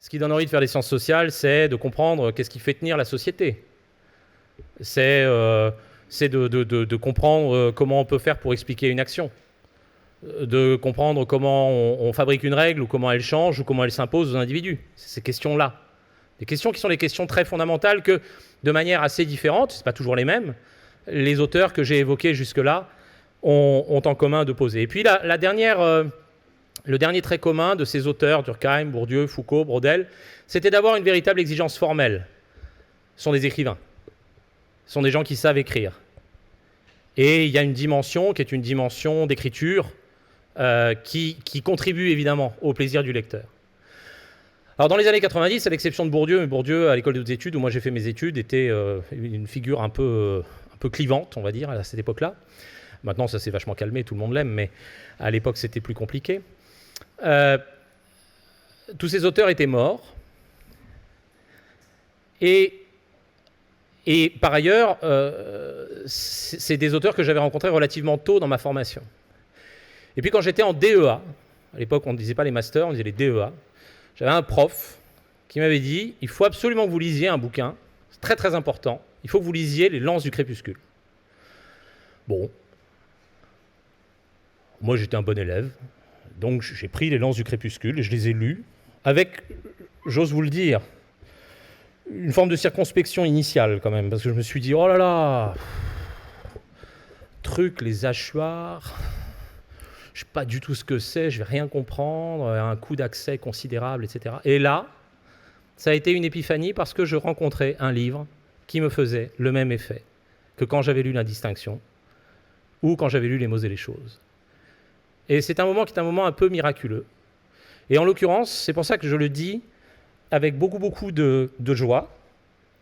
Ce qui donne envie de faire des sciences sociales, c'est de comprendre qu'est-ce qui fait tenir la société. C'est de comprendre comment on peut faire pour expliquer une action. De comprendre comment on fabrique une règle, ou comment elle change, ou comment elle s'impose aux individus. C'est ces questions-là. Des questions qui sont des questions très fondamentales que, de manière assez différente, ce n'est pas toujours les mêmes, les auteurs que j'ai évoqués jusque-là ont en commun de poser. Et puis le dernier trait commun de ces auteurs, Durkheim, Bourdieu, Foucault, Braudel, c'était d'avoir une véritable exigence formelle. Ce sont des écrivains. Ce sont des gens qui savent écrire. Et il y a une dimension qui est une dimension d'écriture qui contribue évidemment au plaisir du lecteur. Alors dans les années 90, à l'exception de Bourdieu, mais Bourdieu à l'école des hautes études où moi j'ai fait mes études était une figure un peu clivante, on va dire, à cette époque-là. Maintenant ça s'est vachement calmé, tout le monde l'aime, mais à l'époque c'était plus compliqué. Tous ces auteurs étaient morts. Et par ailleurs, c'est des auteurs que j'avais rencontrés relativement tôt dans ma formation. Et puis quand j'étais en DEA, à l'époque on ne disait pas les masters, on disait les DEA, j'avais un prof qui m'avait dit « Il faut absolument que vous lisiez un bouquin, c'est très très important, il faut que vous lisiez Les Lances du Crépuscule ». Bon, moi j'étais un bon élève, donc j'ai pris Les Lances du Crépuscule et je les ai lus avec, j'ose vous le dire, une forme de circonspection initiale quand même, parce que je me suis dit « Oh là là, truc, les hachoirs ». Je ne sais pas du tout ce que c'est, je ne vais rien comprendre, un coût d'accès considérable, etc. Et là, ça a été une épiphanie parce que je rencontrais un livre qui me faisait le même effet que quand j'avais lu l'Indistinction ou quand j'avais lu Les mots et les choses. Et c'est un moment qui est un moment un peu miraculeux. Et en l'occurrence, c'est pour ça que je le dis avec beaucoup de joie.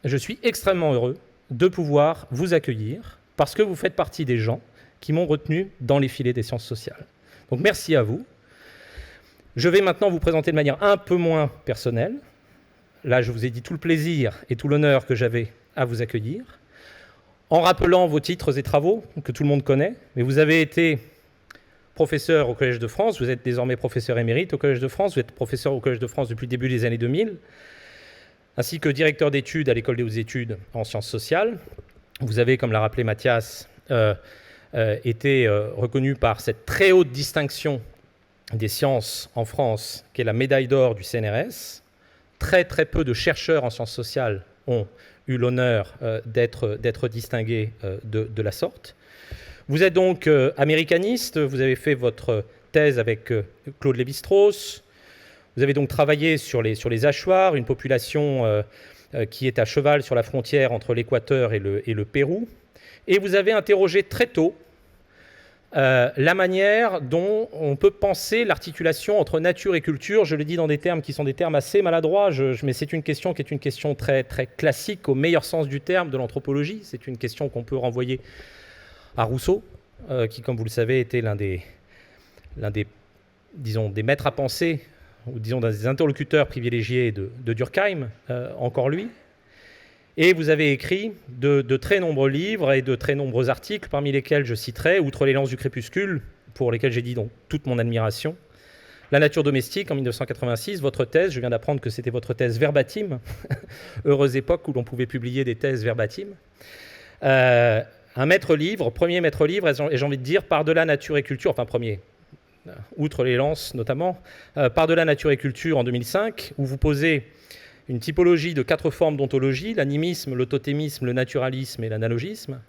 Je suis extrêmement heureux de pouvoir vous accueillir parce que vous faites partie des gens qui m'ont retenu dans les filets des sciences sociales. Donc merci à vous. Je vais maintenant vous présenter de manière un peu moins personnelle. Là, je vous ai dit tout le plaisir et tout l'honneur que j'avais à vous accueillir, en rappelant vos titres et travaux que tout le monde connaît. Mais vous avez été professeur au Collège de France, vous êtes désormais professeur émérite au Collège de France, vous êtes professeur au Collège de France depuis le début des années 2000, ainsi que directeur d'études à l'École des hautes études en sciences sociales. Vous avez, comme l'a rappelé Mathias, été reconnu par cette très haute distinction des sciences en France, qui est la médaille d'or du CNRS. Très peu de chercheurs en sciences sociales ont eu l'honneur d'être distingués de la sorte. Vous êtes donc américaniste, vous avez fait votre thèse avec Claude Lévi-Strauss, vous avez donc travaillé sur les hachoirs, une population qui est à cheval sur la frontière entre l'Équateur et le Pérou. Et vous avez interrogé très tôt la manière dont on peut penser l'articulation entre nature et culture. Je le dis dans des termes qui sont des termes assez maladroits, mais c'est une question qui est une question très classique au meilleur sens du terme de l'anthropologie. C'est une question qu'on peut renvoyer à Rousseau, qui, comme vous le savez, était l'un des maîtres à penser, ou disons des interlocuteurs privilégiés de Durkheim, encore lui. Et vous avez écrit de très nombreux livres et de très nombreux articles, parmi lesquels je citerai, outre Les Lances du Crépuscule, pour lesquels j'ai dit donc toute mon admiration, La nature domestique en 1986, votre thèse, je viens d'apprendre que c'était votre thèse verbatim, heureuse époque où l'on pouvait publier des thèses verbatim. Un maître-livre, premier maître-livre, et j'ai envie de dire, par-delà nature et culture, enfin premier, outre Les Lances notamment, par-delà nature et culture en 2005, où vous posez une typologie de 4 formes d'ontologie, l'animisme, l'autotémisme, le naturalisme et l'analogisme.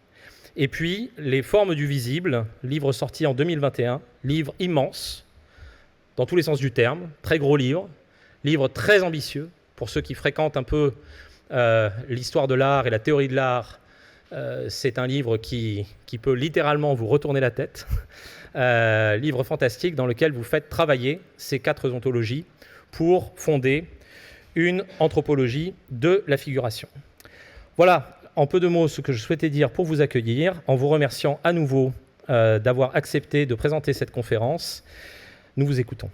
Et puis, les formes du visible, livre sorti en 2021, livre immense, dans tous les sens du terme, très gros livre très ambitieux, pour ceux qui fréquentent un peu l'histoire de l'art et la théorie de l'art. C'est un livre qui peut littéralement vous retourner la tête. Livre fantastique dans lequel vous faites travailler ces 4 ontologies pour fonder une anthropologie de la figuration. Voilà, en peu de mots, ce que je souhaitais dire pour vous accueillir, en vous remerciant à nouveau d'avoir accepté de présenter cette conférence. Nous vous écoutons.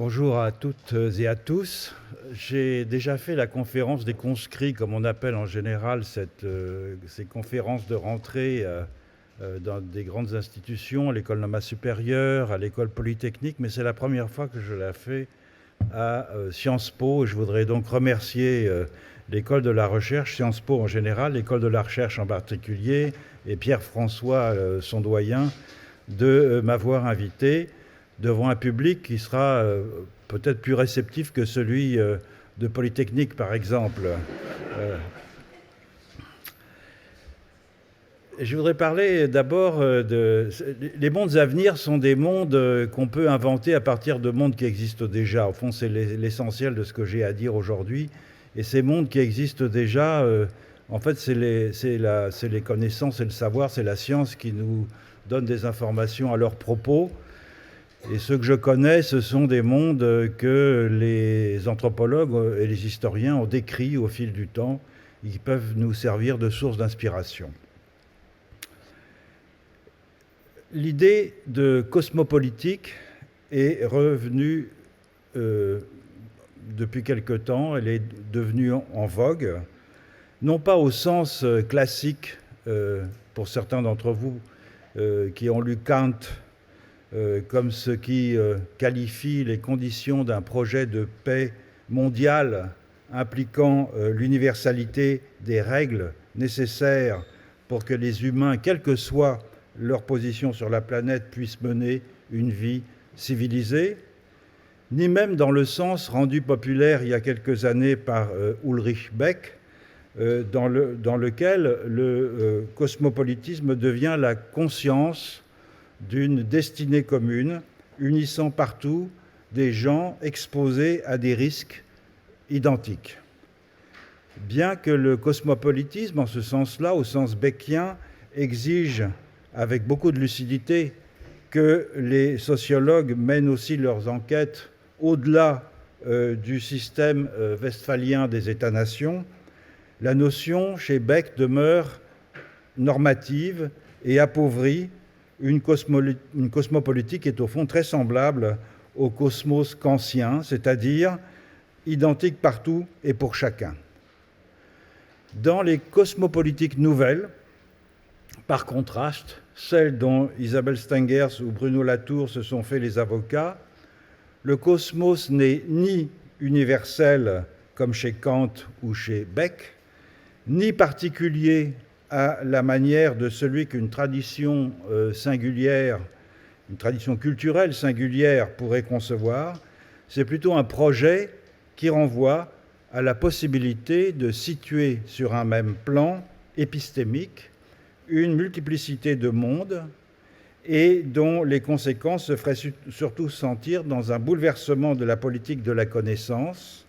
Bonjour à toutes et à tous. J'ai déjà fait la conférence des conscrits, comme on appelle en général ces conférences de rentrée dans des grandes institutions, à l'école normal supérieure, à l'école polytechnique, mais c'est la première fois que je la fais à Sciences Po. Je voudrais donc remercier l'école de la recherche, Sciences Po en général, l'école de la recherche en particulier, et Pierre-François, son doyen, de m'avoir invité devant un public qui sera peut-être plus réceptif que celui de Polytechnique, par exemple. Je voudrais parler d'abord les mondes à venir sont des mondes qu'on peut inventer à partir de mondes qui existent déjà. Au fond, c'est l'essentiel de ce que j'ai à dire aujourd'hui. Et ces mondes qui existent déjà, en fait, c'est les connaissances et le savoir, c'est la science qui nous donne des informations à leur propos. Et ceux que je connais, ce sont des mondes que les anthropologues et les historiens ont décrits au fil du temps. Ils peuvent nous servir de source d'inspiration. L'idée de cosmopolitique est revenue depuis quelque temps. Elle est devenue en vogue, non pas au sens classique, pour certains d'entre vous qui ont lu Kant, comme ce qui qualifie les conditions d'un projet de paix mondiale impliquant l'universalité des règles nécessaires pour que les humains, quelle que soit leur position sur la planète, puissent mener une vie civilisée, ni même dans le sens rendu populaire il y a quelques années par Ulrich Beck, dans lequel le cosmopolitisme devient la conscience d'une destinée commune, unissant partout des gens exposés à des risques identiques. Bien que le cosmopolitisme, en ce sens-là, au sens beckien, exige avec beaucoup de lucidité que les sociologues mènent aussi leurs enquêtes au-delà du système westphalien des États-nations, la notion chez Beck demeure normative et appauvrie. Une cosmopolitique est au fond très semblable au cosmos kantien, c'est-à-dire identique partout et pour chacun. Dans les cosmopolitiques nouvelles, par contraste, celles dont Isabelle Stengers ou Bruno Latour se sont fait les avocats, le cosmos n'est ni universel comme chez Kant ou chez Beck, ni particulier à la manière de celui qu'une tradition singulière, une tradition culturelle singulière pourrait concevoir. C'est plutôt un projet qui renvoie à la possibilité de situer sur un même plan épistémique une multiplicité de mondes et dont les conséquences se feraient surtout sentir dans un bouleversement de la politique de la connaissance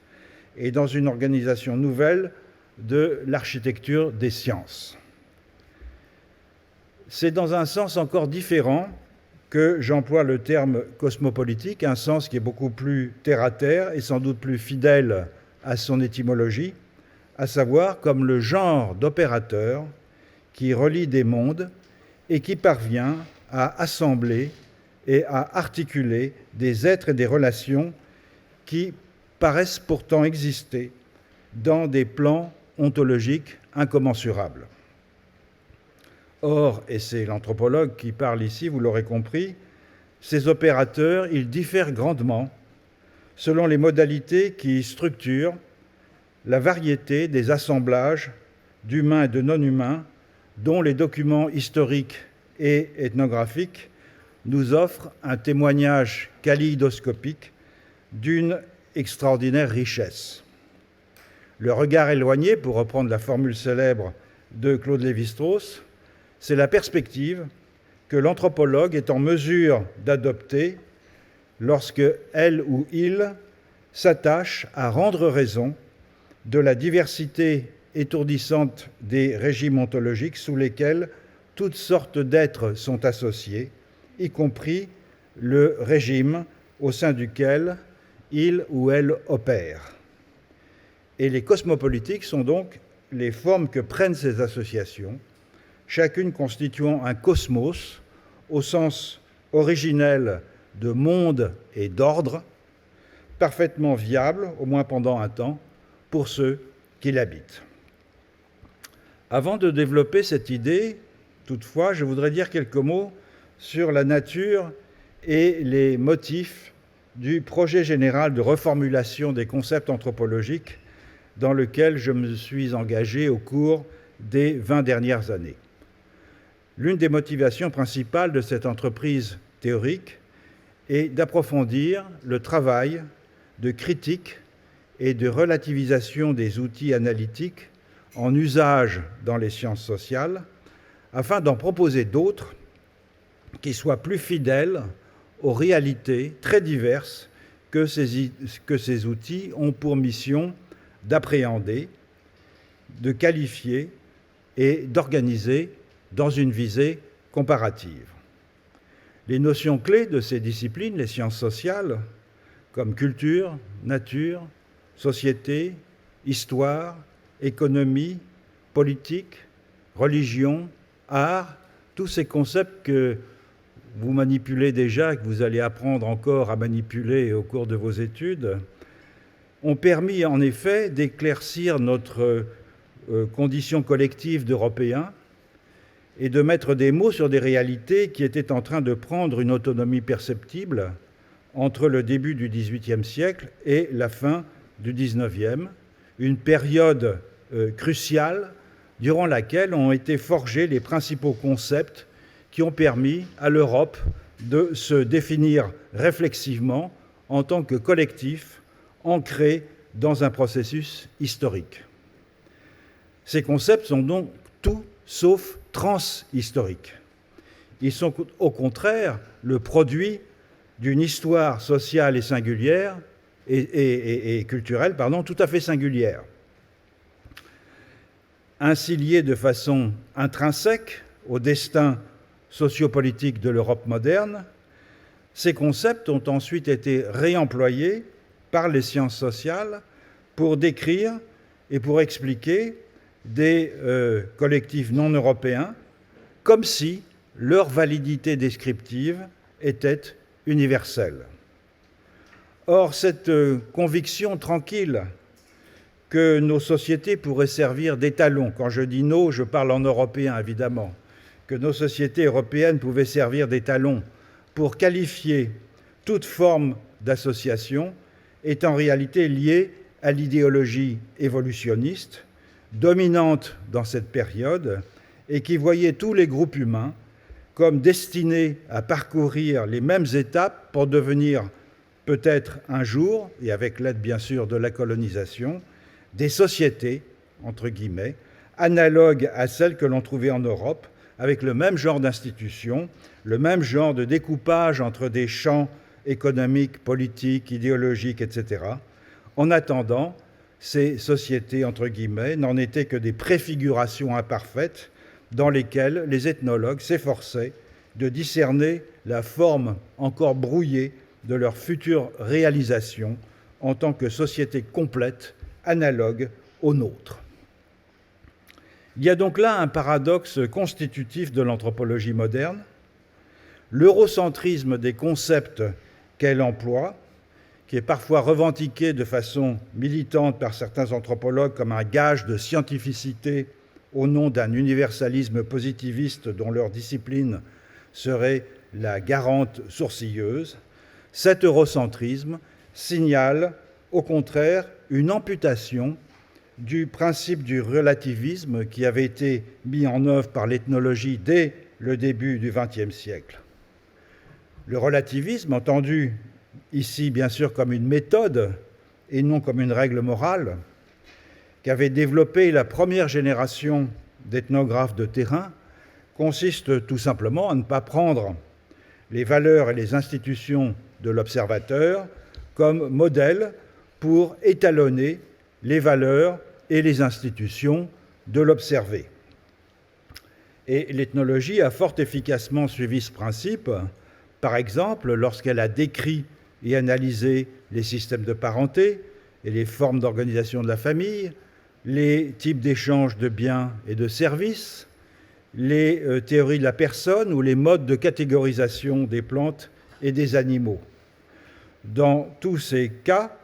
et dans une organisation nouvelle de l'architecture des sciences. C'est dans un sens encore différent que j'emploie le terme cosmopolitique, un sens qui est beaucoup plus terre-à-terre et sans doute plus fidèle à son étymologie, à savoir comme le genre d'opérateur qui relie des mondes et qui parvient à assembler et à articuler des êtres et des relations qui paraissent pourtant exister dans des plans ontologiques incommensurables. Or, et c'est l'anthropologue qui parle ici, vous l'aurez compris, ces opérateurs, ils diffèrent grandement selon les modalités qui structurent la variété des assemblages d'humains et de non-humains dont les documents historiques et ethnographiques nous offrent un témoignage kaléidoscopique d'une extraordinaire richesse. Le regard éloigné, pour reprendre la formule célèbre de Claude Lévi-Strauss, c'est la perspective que l'anthropologue est en mesure d'adopter lorsque elle ou il s'attache à rendre raison de la diversité étourdissante des régimes ontologiques sous lesquels toutes sortes d'êtres sont associés, y compris le régime au sein duquel il ou elle opère. Et les cosmopolitiques sont donc les formes que prennent ces associations, chacune constituant un cosmos au sens originel de monde et d'ordre, parfaitement viable, au moins pendant un temps, pour ceux qui l'habitent. Avant de développer cette idée, toutefois, je voudrais dire quelques mots sur la nature et les motifs du projet général de reformulation des concepts anthropologiques dans lequel je me suis engagé au cours des 20 dernières années. L'une des motivations principales de cette entreprise théorique est d'approfondir le travail de critique et de relativisation des outils analytiques en usage dans les sciences sociales, afin d'en proposer d'autres qui soient plus fidèles aux réalités très diverses que ces outils ont pour mission d'appréhender, de qualifier et d'organiser dans une visée comparative. Les notions clés de ces disciplines, les sciences sociales, comme culture, nature, société, histoire, économie, politique, religion, art, tous ces concepts que vous manipulez déjà, que vous allez apprendre encore à manipuler au cours de vos études, ont permis en effet d'éclaircir notre condition collective d'Européens et de mettre des mots sur des réalités qui étaient en train de prendre une autonomie perceptible entre le début du XVIIIe siècle et la fin du XIXe, une période cruciale durant laquelle ont été forgés les principaux concepts qui ont permis à l'Europe de se définir réflexivement en tant que collectif ancré dans un processus historique. Ces concepts sont donc tout sauf transhistoriques. Ils sont au contraire le produit d'une histoire sociale et singulière et culturelle, tout à fait singulière. Ainsi liés de façon intrinsèque au destin sociopolitique de l'Europe moderne, ces concepts ont ensuite été réemployés par les sciences sociales pour décrire et pour expliquer des collectifs non européens, comme si leur validité descriptive était universelle. Or, cette conviction tranquille que nos sociétés pourraient servir d'étalon, quand je dis nos, je parle en européen évidemment, que nos sociétés européennes pouvaient servir d'étalon pour qualifier toute forme d'association, est en réalité liée à l'idéologie évolutionniste, dominante dans cette période, et qui voyait tous les groupes humains comme destinés à parcourir les mêmes étapes pour devenir peut-être un jour, et avec l'aide bien sûr de la colonisation, des sociétés, entre guillemets, analogues à celles que l'on trouvait en Europe, avec le même genre d'institutions, le même genre de découpage entre des champs économiques, politiques, idéologiques, etc. En attendant, ces sociétés, entre guillemets, n'en étaient que des préfigurations imparfaites dans lesquelles les ethnologues s'efforçaient de discerner la forme encore brouillée de leur future réalisation en tant que société complète, analogue aux nôtres. Il y a donc là un paradoxe constitutif de l'anthropologie moderne. L'eurocentrisme des concepts qu'elle emploie, qui est parfois revendiqué de façon militante par certains anthropologues comme un gage de scientificité au nom d'un universalisme positiviste dont leur discipline serait la garante sourcilleuse, cet eurocentrisme signale au contraire une amputation du principe du relativisme qui avait été mis en œuvre par l'ethnologie dès le début du XXe siècle. Le relativisme, entendu ici bien sûr comme une méthode et non comme une règle morale, qu'avait développé la première génération d'ethnographes de terrain, consiste tout simplement à ne pas prendre les valeurs et les institutions de l'observateur comme modèle pour étalonner les valeurs et les institutions de l'observé. Et l'ethnologie a fort efficacement suivi ce principe, par exemple lorsqu'elle a décrit et analysé les systèmes de parenté et les formes d'organisation de la famille, les types d'échange de biens et de services, les théories de la personne ou les modes de catégorisation des plantes et des animaux. Dans tous ces cas,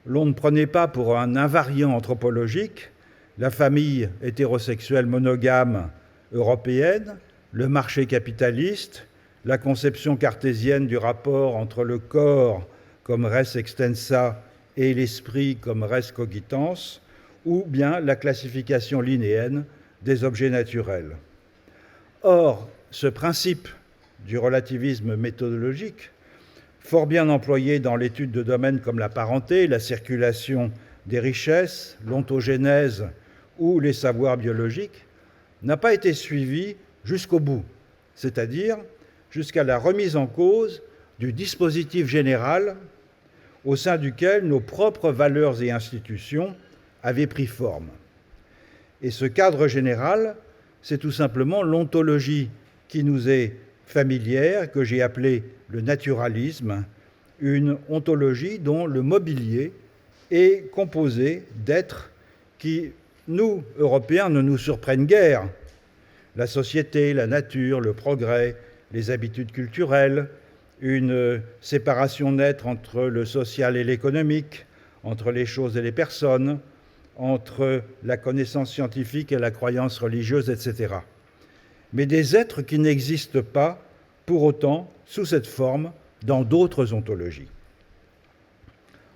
l'on ne prenait pas pour un invariant anthropologique la famille hétérosexuelle monogame européenne, le marché capitaliste, la conception cartésienne du rapport entre le corps comme res extensa et l'esprit comme res cogitans, ou bien la classification linéenne des objets naturels. Or, ce principe du relativisme méthodologique, fort bien employé dans l'étude de domaines comme la parenté, la circulation des richesses, l'ontogénèse ou les savoirs biologiques, n'a pas été suivi jusqu'au bout, c'est-à-dire jusqu'à la remise en cause du dispositif général au sein duquel nos propres valeurs et institutions avaient pris forme. Et ce cadre général, c'est tout simplement l'ontologie qui nous est familière, que j'ai appelée le naturalisme, une ontologie dont le mobilier est composé d'êtres qui, nous, Européens, ne nous surprennent guère. La société, la nature, le progrès, les habitudes culturelles, une séparation nette entre le social et l'économique, entre les choses et les personnes, entre la connaissance scientifique et la croyance religieuse, etc. Mais des êtres qui n'existent pas, pour autant, sous cette forme, dans d'autres ontologies.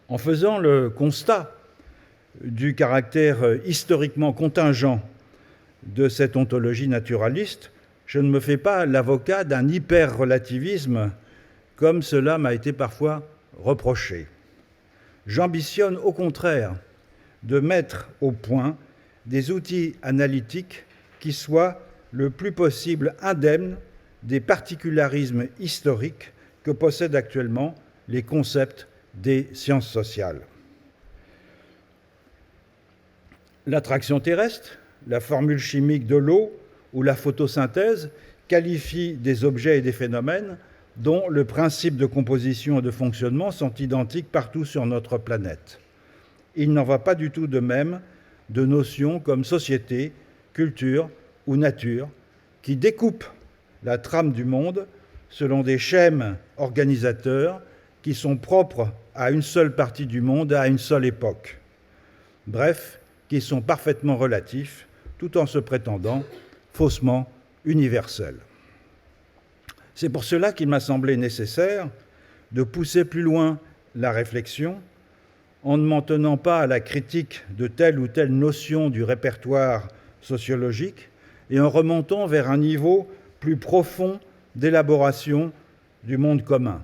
En faisant le constat du caractère historiquement contingent de cette ontologie naturaliste, je ne me fais pas l'avocat d'un hyper-relativisme comme cela m'a été parfois reproché. J'ambitionne au contraire de mettre au point des outils analytiques qui soient le plus possible indemnes des particularismes historiques que possèdent actuellement les concepts des sciences sociales. L'attraction terrestre, la formule chimique de l'eau ou la photosynthèse qualifient des objets et des phénomènes dont le principe de composition et de fonctionnement sont identiques partout sur notre planète. Il n'en va pas du tout de même de notions comme société, culture ou nature, qui découpent la trame du monde selon des schèmes organisateurs qui sont propres à une seule partie du monde, à une seule époque. Bref, qui sont parfaitement relatifs, tout en se prétendant faussement universels. C'est pour cela qu'il m'a semblé nécessaire de pousser plus loin la réflexion en ne m'en tenant pas à la critique de telle ou telle notion du répertoire sociologique et en remontant vers un niveau plus profond d'élaboration du monde commun,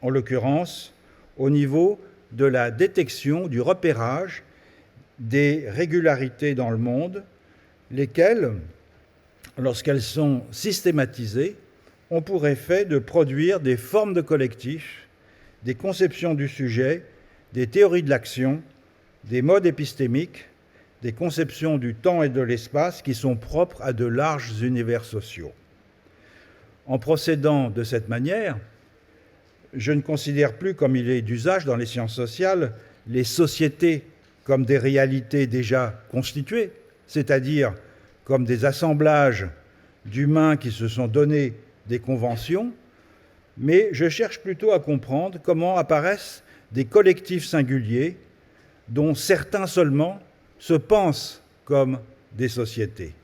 en l'occurrence au niveau de la détection, du repérage des régularités dans le monde, lesquelles, lorsqu'elles sont systématisées, ont pour effet de produire des formes de collectifs, des conceptions du sujet, des théories de l'action, des modes épistémiques, des conceptions du temps et de l'espace qui sont propres à de larges univers sociaux. En procédant de cette manière, je ne considère plus, comme il est d'usage dans les sciences sociales, les sociétés comme des réalités déjà constituées, c'est-à-dire comme des assemblages d'humains qui se sont donnés des conventions, mais je cherche plutôt à comprendre comment apparaissent des collectifs singuliers dont certains seulement se pensent comme des sociétés.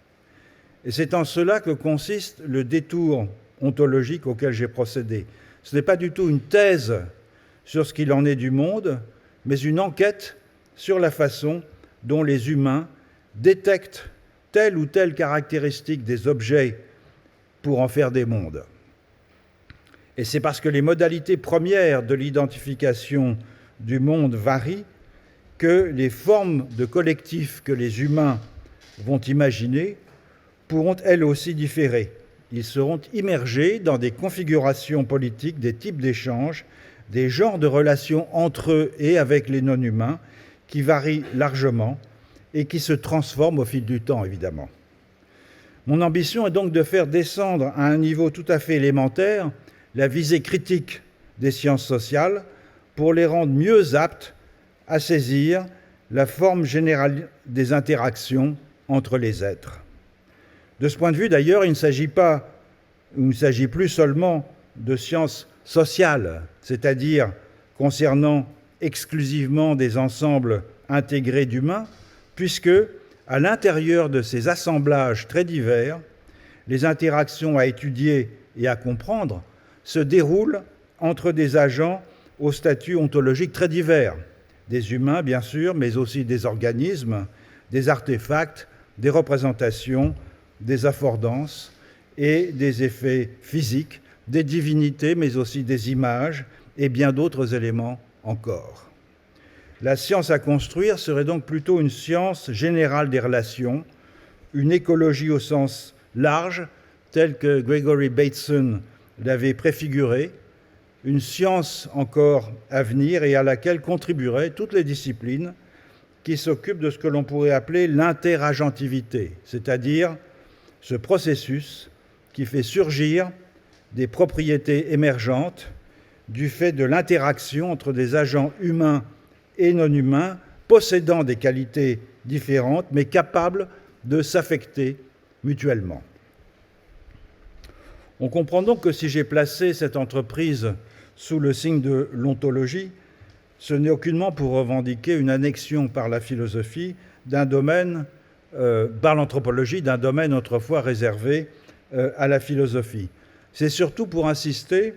Et c'est en cela que consiste le détour ontologique auquel j'ai procédé. Ce n'est pas du tout une thèse sur ce qu'il en est du monde, mais une enquête sur la façon dont les humains détectent telle ou telle caractéristique des objets pour en faire des mondes. Et c'est parce que les modalités premières de l'identification du monde varient que les formes de collectifs que les humains vont imaginer pourront elles aussi différer. Ils seront immergés dans des configurations politiques, des types d'échanges, des genres de relations entre eux et avec les non-humains qui varient largement et qui se transforment au fil du temps, évidemment. Mon ambition est donc de faire descendre à un niveau tout à fait élémentaire la visée critique des sciences sociales pour les rendre mieux aptes à saisir la forme générale des interactions entre les êtres. De ce point de vue, d'ailleurs, il ne s'agit plus seulement de sciences sociales, c'est-à-dire concernant exclusivement des ensembles intégrés d'humains, puisque, à l'intérieur de ces assemblages très divers, les interactions à étudier et à comprendre se déroulent entre des agents au statut ontologique très divers, des humains bien sûr, mais aussi des organismes, des artefacts, des représentations, des affordances et des effets physiques, des divinités, mais aussi des images et bien d'autres éléments encore. La science à construire serait donc plutôt une science générale des relations, une écologie au sens large, telle que Gregory Bateson l'avait préfigurée, une science encore à venir et à laquelle contribueraient toutes les disciplines qui s'occupent de ce que l'on pourrait appeler l'interagentivité, c'est-à-dire ce processus qui fait surgir des propriétés émergentes du fait de l'interaction entre des agents humains et non humains possédant des qualités différentes mais capables de s'affecter mutuellement. On comprend donc que si j'ai placé cette entreprise sous le signe de l'ontologie, ce n'est aucunement pour revendiquer une annexion par la philosophie d'un domaine, par l'anthropologie, d'un domaine autrefois réservé à la philosophie. C'est surtout pour insister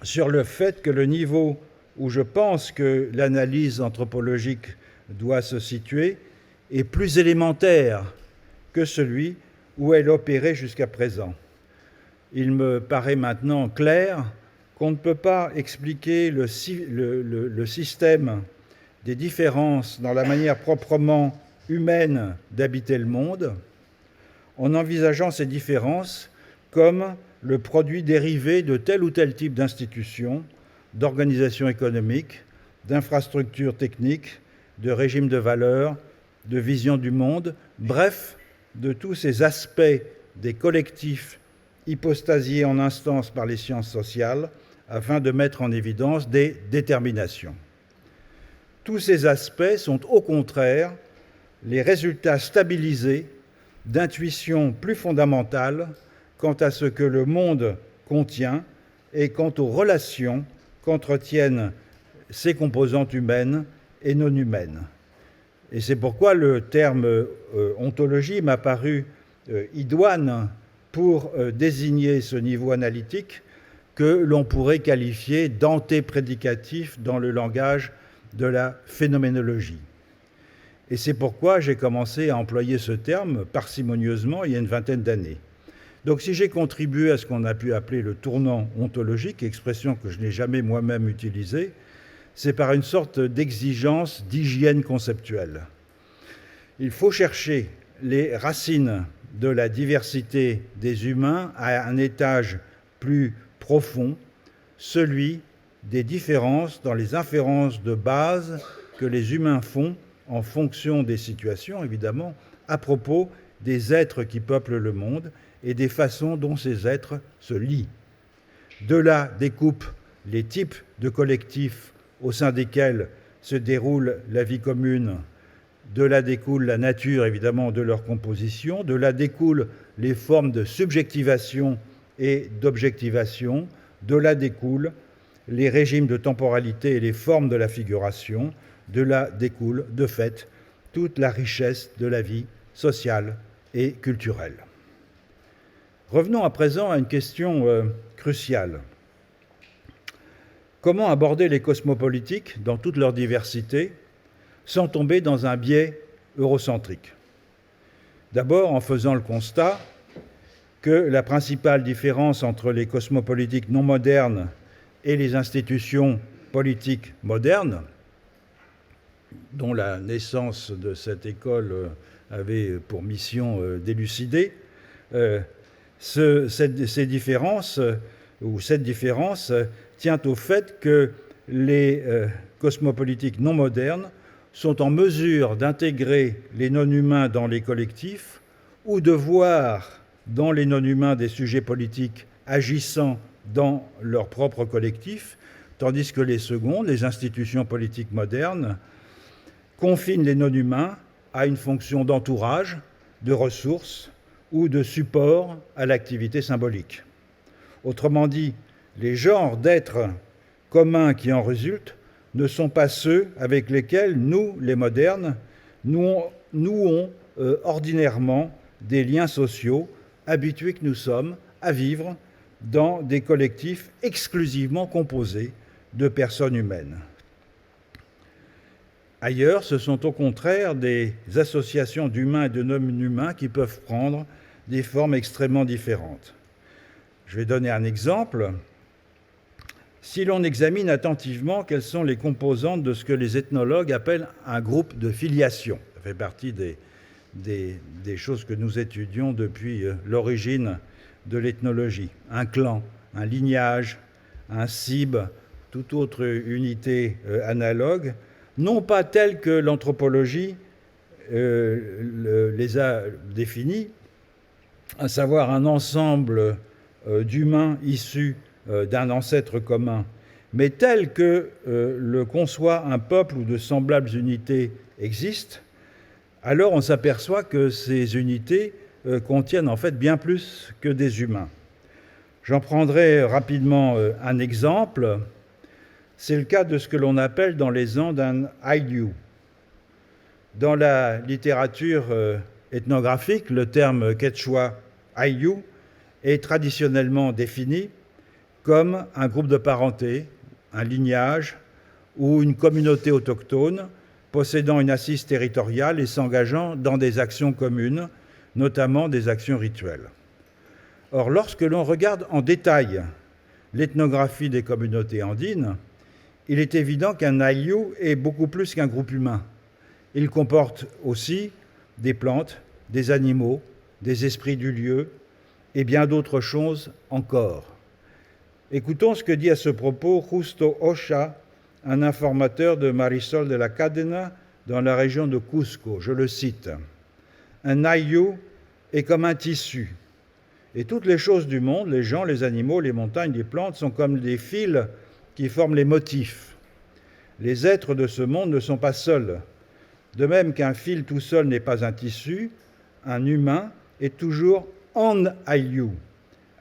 sur le fait que le niveau où je pense que l'analyse anthropologique doit se situer est plus élémentaire que celui où elle opérait jusqu'à présent. Il me paraît maintenant clair qu'on ne peut pas expliquer le système des différences dans la manière proprement humaine d'habiter le monde en envisageant ces différences comme le produit dérivé de tel ou tel type d'institution, d'organisation économique, d'infrastructures techniques, de régime de valeurs, de vision du monde, bref, de tous ces aspects des collectifs hypostasiés en instance par les sciences sociales afin de mettre en évidence des déterminations. Tous ces aspects sont au contraire les résultats stabilisés d'intuitions plus fondamentales quant à ce que le monde contient et quant aux relations qu'entretiennent ses composantes humaines et non humaines. Et c'est pourquoi le terme ontologie m'a paru idoine pour désigner ce niveau analytique que l'on pourrait qualifier d'antéprédicatif dans le langage de la phénoménologie. Et c'est pourquoi j'ai commencé à employer ce terme parcimonieusement il y a une vingtaine d'années. Donc si j'ai contribué à ce qu'on a pu appeler le tournant ontologique, expression que je n'ai jamais moi-même utilisée, c'est par une sorte d'exigence d'hygiène conceptuelle. Il faut chercher les racines de la diversité des humains à un étage plus profond, celui des différences dans les inférences de base que les humains font en fonction des situations, évidemment, à propos des êtres qui peuplent le monde et des façons dont ces êtres se lient. De là découpent les types de collectifs au sein desquels se déroule la vie commune. De là découle la nature, évidemment, de leur composition. De là découlent les formes de subjectivation et d'objectivation. De là découlent les régimes de temporalité et les formes de la figuration. De là découle, de fait, toute la richesse de la vie sociale et culturelle. Revenons à présent à une question cruciale. Comment aborder les cosmopolitiques dans toute leur diversité sans tomber dans un biais eurocentrique? D'abord en faisant le constat que la principale différence entre les cosmopolitiques non modernes et les institutions politiques modernes, dont la naissance de cette école avait pour mission d'élucider, cette différence tient au fait que les cosmopolitiques non modernes sont en mesure d'intégrer les non-humains dans les collectifs ou de voir dans les non-humains des sujets politiques agissant dans leur propre collectif, tandis que les secondes, les institutions politiques modernes, confinent les non-humains à une fonction d'entourage, de ressources ou de support à l'activité symbolique. Autrement dit, les genres d'êtres communs qui en résultent ne sont pas ceux avec lesquels nous, les modernes, nouons ordinairement des liens sociaux, habitués que nous sommes à vivre dans des collectifs exclusivement composés de personnes humaines. Ailleurs, ce sont au contraire des associations d'humains et de non-humains qui peuvent prendre des formes extrêmement différentes. Je vais donner un exemple. Si l'on examine attentivement quelles sont les composantes de ce que les ethnologues appellent un groupe de filiation, ça fait partie des choses que nous étudions depuis l'origine de l'ethnologie, un clan, un lignage, un cibe, toute autre unité analogue, non pas telle que l'anthropologie les a définis, à savoir un ensemble d'humains issus d'un ancêtre commun, mais tel que le conçoit un peuple où de semblables unités existent, alors on s'aperçoit que ces unités contiennent en fait bien plus que des humains. J'en prendrai rapidement un exemple. C'est le cas de ce que l'on appelle dans les Andes un Ayllu. Dans la littérature ethnographique, le terme quechua Ayllu est traditionnellement défini comme un groupe de parenté, un lignage ou une communauté autochtone possédant une assise territoriale et s'engageant dans des actions communes, notamment des actions rituelles. Or, lorsque l'on regarde en détail l'ethnographie des communautés andines, il est évident qu'un Ayllu est beaucoup plus qu'un groupe humain. Il comporte aussi des plantes, des animaux, des esprits du lieu et bien d'autres choses encore. Écoutons ce que dit à ce propos Justo Ocha, un informateur de Marisol de la Cadena dans la région de Cusco. Je le cite. « Un Ayllu est comme un tissu, et toutes les choses du monde, les gens, les animaux, les montagnes, les plantes, sont comme des fils qui forment les motifs. Les êtres de ce monde ne sont pas seuls. De même qu'un fil tout seul n'est pas un tissu, un humain est toujours en Ayllu,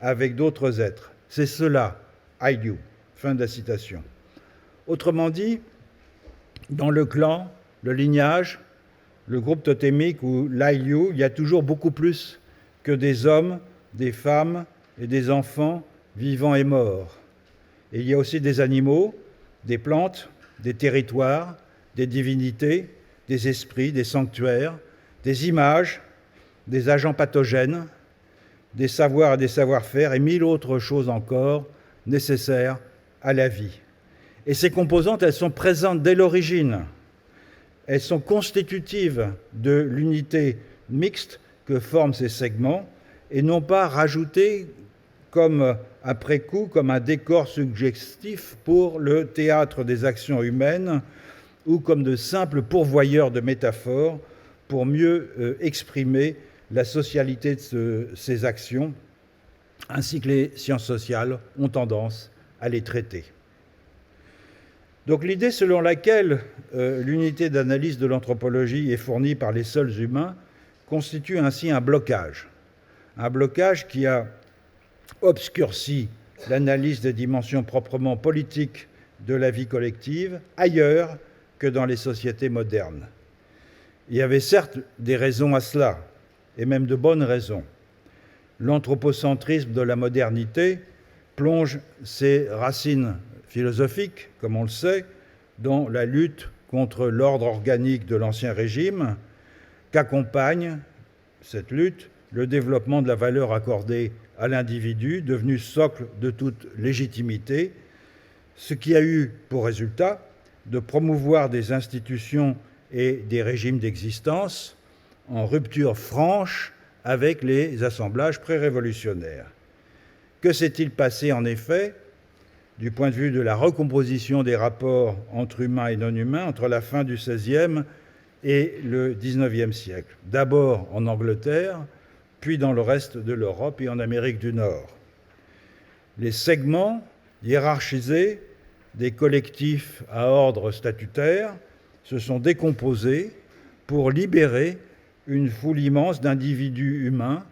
avec d'autres êtres. C'est cela, Ayllu. » Fin de la citation. Autrement dit, dans le clan, le lignage, le groupe totémique ou l'Ayllu, il y a toujours beaucoup plus que des hommes, des femmes et des enfants vivants et morts. Et il y a aussi des animaux, des plantes, des territoires, des divinités, des esprits, des sanctuaires, des images, des agents pathogènes, des savoirs et des savoir-faire et mille autres choses encore nécessaires à la vie. Et ces composantes, elles sont présentes dès l'origine. Elles sont constitutives de l'unité mixte que forment ces segments et non pas rajoutées comme après coup, comme un décor suggestif pour le théâtre des actions humaines ou comme de simples pourvoyeurs de métaphores pour mieux exprimer la socialité de ces actions, ainsi que les sciences sociales ont tendance à les traiter. Donc l'idée selon laquelle l'unité d'analyse de l'anthropologie est fournie par les seuls humains constitue ainsi un blocage qui a obscurci l'analyse des dimensions proprement politiques de la vie collective ailleurs que dans les sociétés modernes. Il y avait certes des raisons à cela, et même de bonnes raisons. L'anthropocentrisme de la modernité plonge ses racines philosophiques, comme on le sait, dans la lutte contre l'ordre organique de l'Ancien Régime, qu'accompagne cette lutte le développement de la valeur accordée à l'individu, devenu socle de toute légitimité, ce qui a eu pour résultat de promouvoir des institutions et des régimes d'existence en rupture franche avec les assemblages pré-révolutionnaires. Que s'est-il passé en effet du point de vue de la recomposition des rapports entre humains et non-humains entre la fin du XVIe et le XIXe siècle, d'abord en Angleterre, puis dans le reste de l'Europe et en Amérique du Nord. Les segments hiérarchisés des collectifs à ordre statutaire se sont décomposés pour libérer une foule immense d'individus humains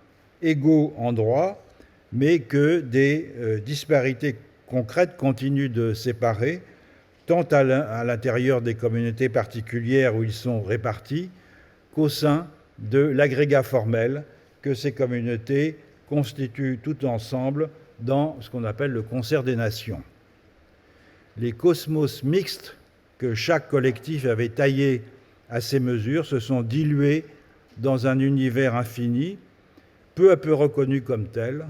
égaux en droit, mais que des disparités concrète continue de séparer, tant à l'intérieur des communautés particulières où ils sont répartis, qu'au sein de l'agrégat formel que ces communautés constituent tout ensemble dans ce qu'on appelle le concert des nations. Les cosmos mixtes que chaque collectif avait taillés à ces mesures se sont dilués dans un univers infini, peu à peu reconnu comme tel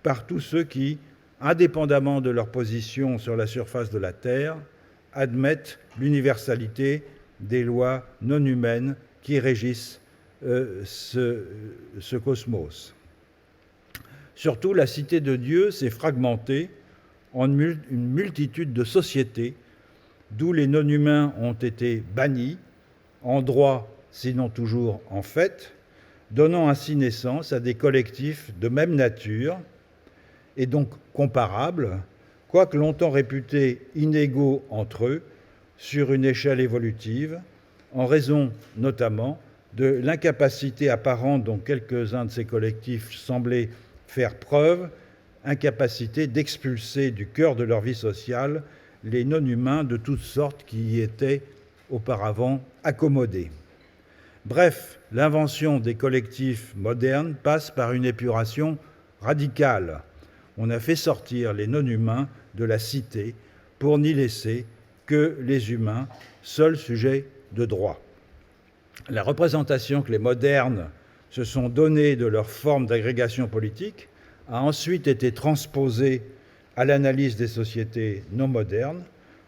par tous ceux qui, indépendamment de leur position sur la surface de la Terre, admettent l'universalité des lois non humaines qui régissent ce cosmos. Surtout, la cité de Dieu s'est fragmentée en une multitude de sociétés d'où les non-humains ont été bannis, en droit, sinon toujours en fait, donnant ainsi naissance à des collectifs de même nature et donc comparables, quoique longtemps réputés inégaux entre eux sur une échelle évolutive, en raison notamment de l'incapacité apparente dont quelques-uns de ces collectifs semblaient faire preuve, incapacité d'expulser du cœur de leur vie sociale les non-humains de toutes sortes qui y étaient auparavant accommodés. Bref, l'invention des collectifs modernes passe par une épuration radicale. On a fait sortir les non-humains de la cité pour n'y laisser que les humains, seuls sujets de droit. La représentation que les modernes se sont donnée de leur forme d'agrégation politique a ensuite été transposée à l'analyse des sociétés non modernes,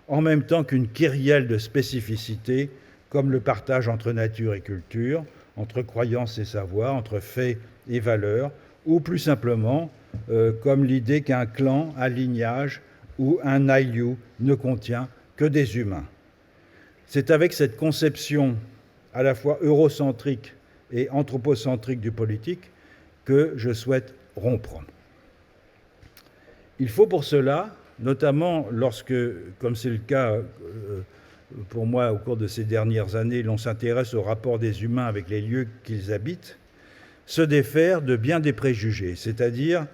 en même temps qu'une kyrielle de spécificités comme le partage entre nature et culture, entre croyances et savoirs, entre faits et valeurs, ou plus simplement comme l'idée qu'un clan, un lignage ou un aïlou ne contient que des humains. C'est avec cette conception à la fois eurocentrique et anthropocentrique du politique que je souhaite rompre. Il faut pour cela, notamment lorsque, comme c'est le cas pour moi au cours de ces dernières années, l'on s'intéresse au rapport des humains avec les lieux qu'ils habitent, se défaire de bien des préjugés, c'est-à-dire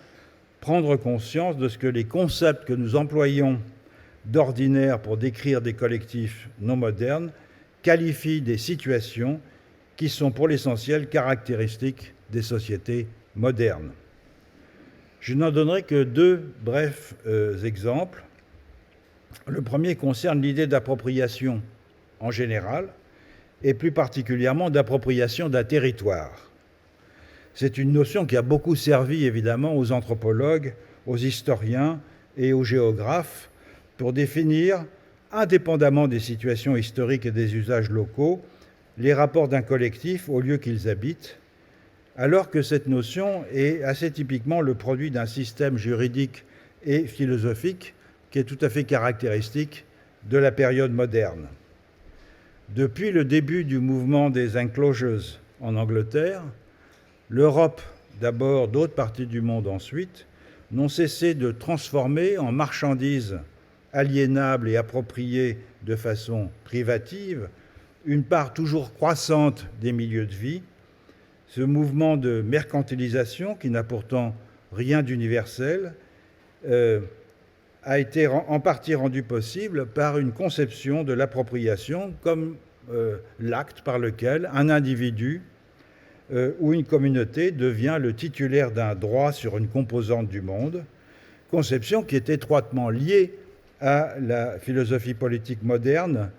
prendre conscience de ce que les concepts que nous employons d'ordinaire pour décrire des collectifs non modernes qualifient des situations qui sont pour l'essentiel caractéristiques des sociétés modernes. Je n'en donnerai que deux brefs exemples. Le premier concerne l'idée d'appropriation en général, et plus particulièrement d'appropriation d'un territoire. C'est une notion qui a beaucoup servi évidemment aux anthropologues, aux historiens et aux géographes pour définir, indépendamment des situations historiques et des usages locaux, les rapports d'un collectif au lieu qu'ils habitent, alors que cette notion est assez typiquement le produit d'un système juridique et philosophique qui est tout à fait caractéristique de la période moderne. Depuis le début du mouvement des enclosures en Angleterre, l'Europe d'abord, d'autres parties du monde ensuite, n'ont cessé de transformer en marchandises aliénables et appropriées de façon privative une part toujours croissante des milieux de vie. Ce mouvement de mercantilisation, qui n'a pourtant rien d'universel, a été en partie rendu possible par une conception de l'appropriation comme l'acte par lequel un individu ou une communauté devient le titulaire d'un droit sur une composante du monde, conception qui est étroitement liée à la philosophie politique moderne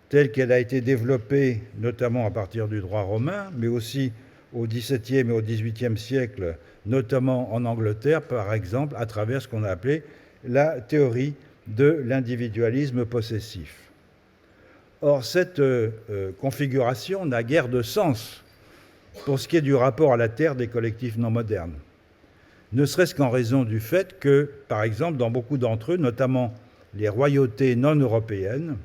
telle qu'elle a été développée notamment à partir du droit romain, mais aussi au XVIIe et au XVIIIe siècle, notamment en Angleterre, par exemple, à travers ce qu'on a appelé la théorie de l'individualisme possessif. Or, cette configuration n'a guère de sens pour ce qui est du rapport à la terre des collectifs non modernes, ne serait-ce qu'en raison du fait que, par exemple, dans beaucoup d'entre eux, notamment les royautés non européennes,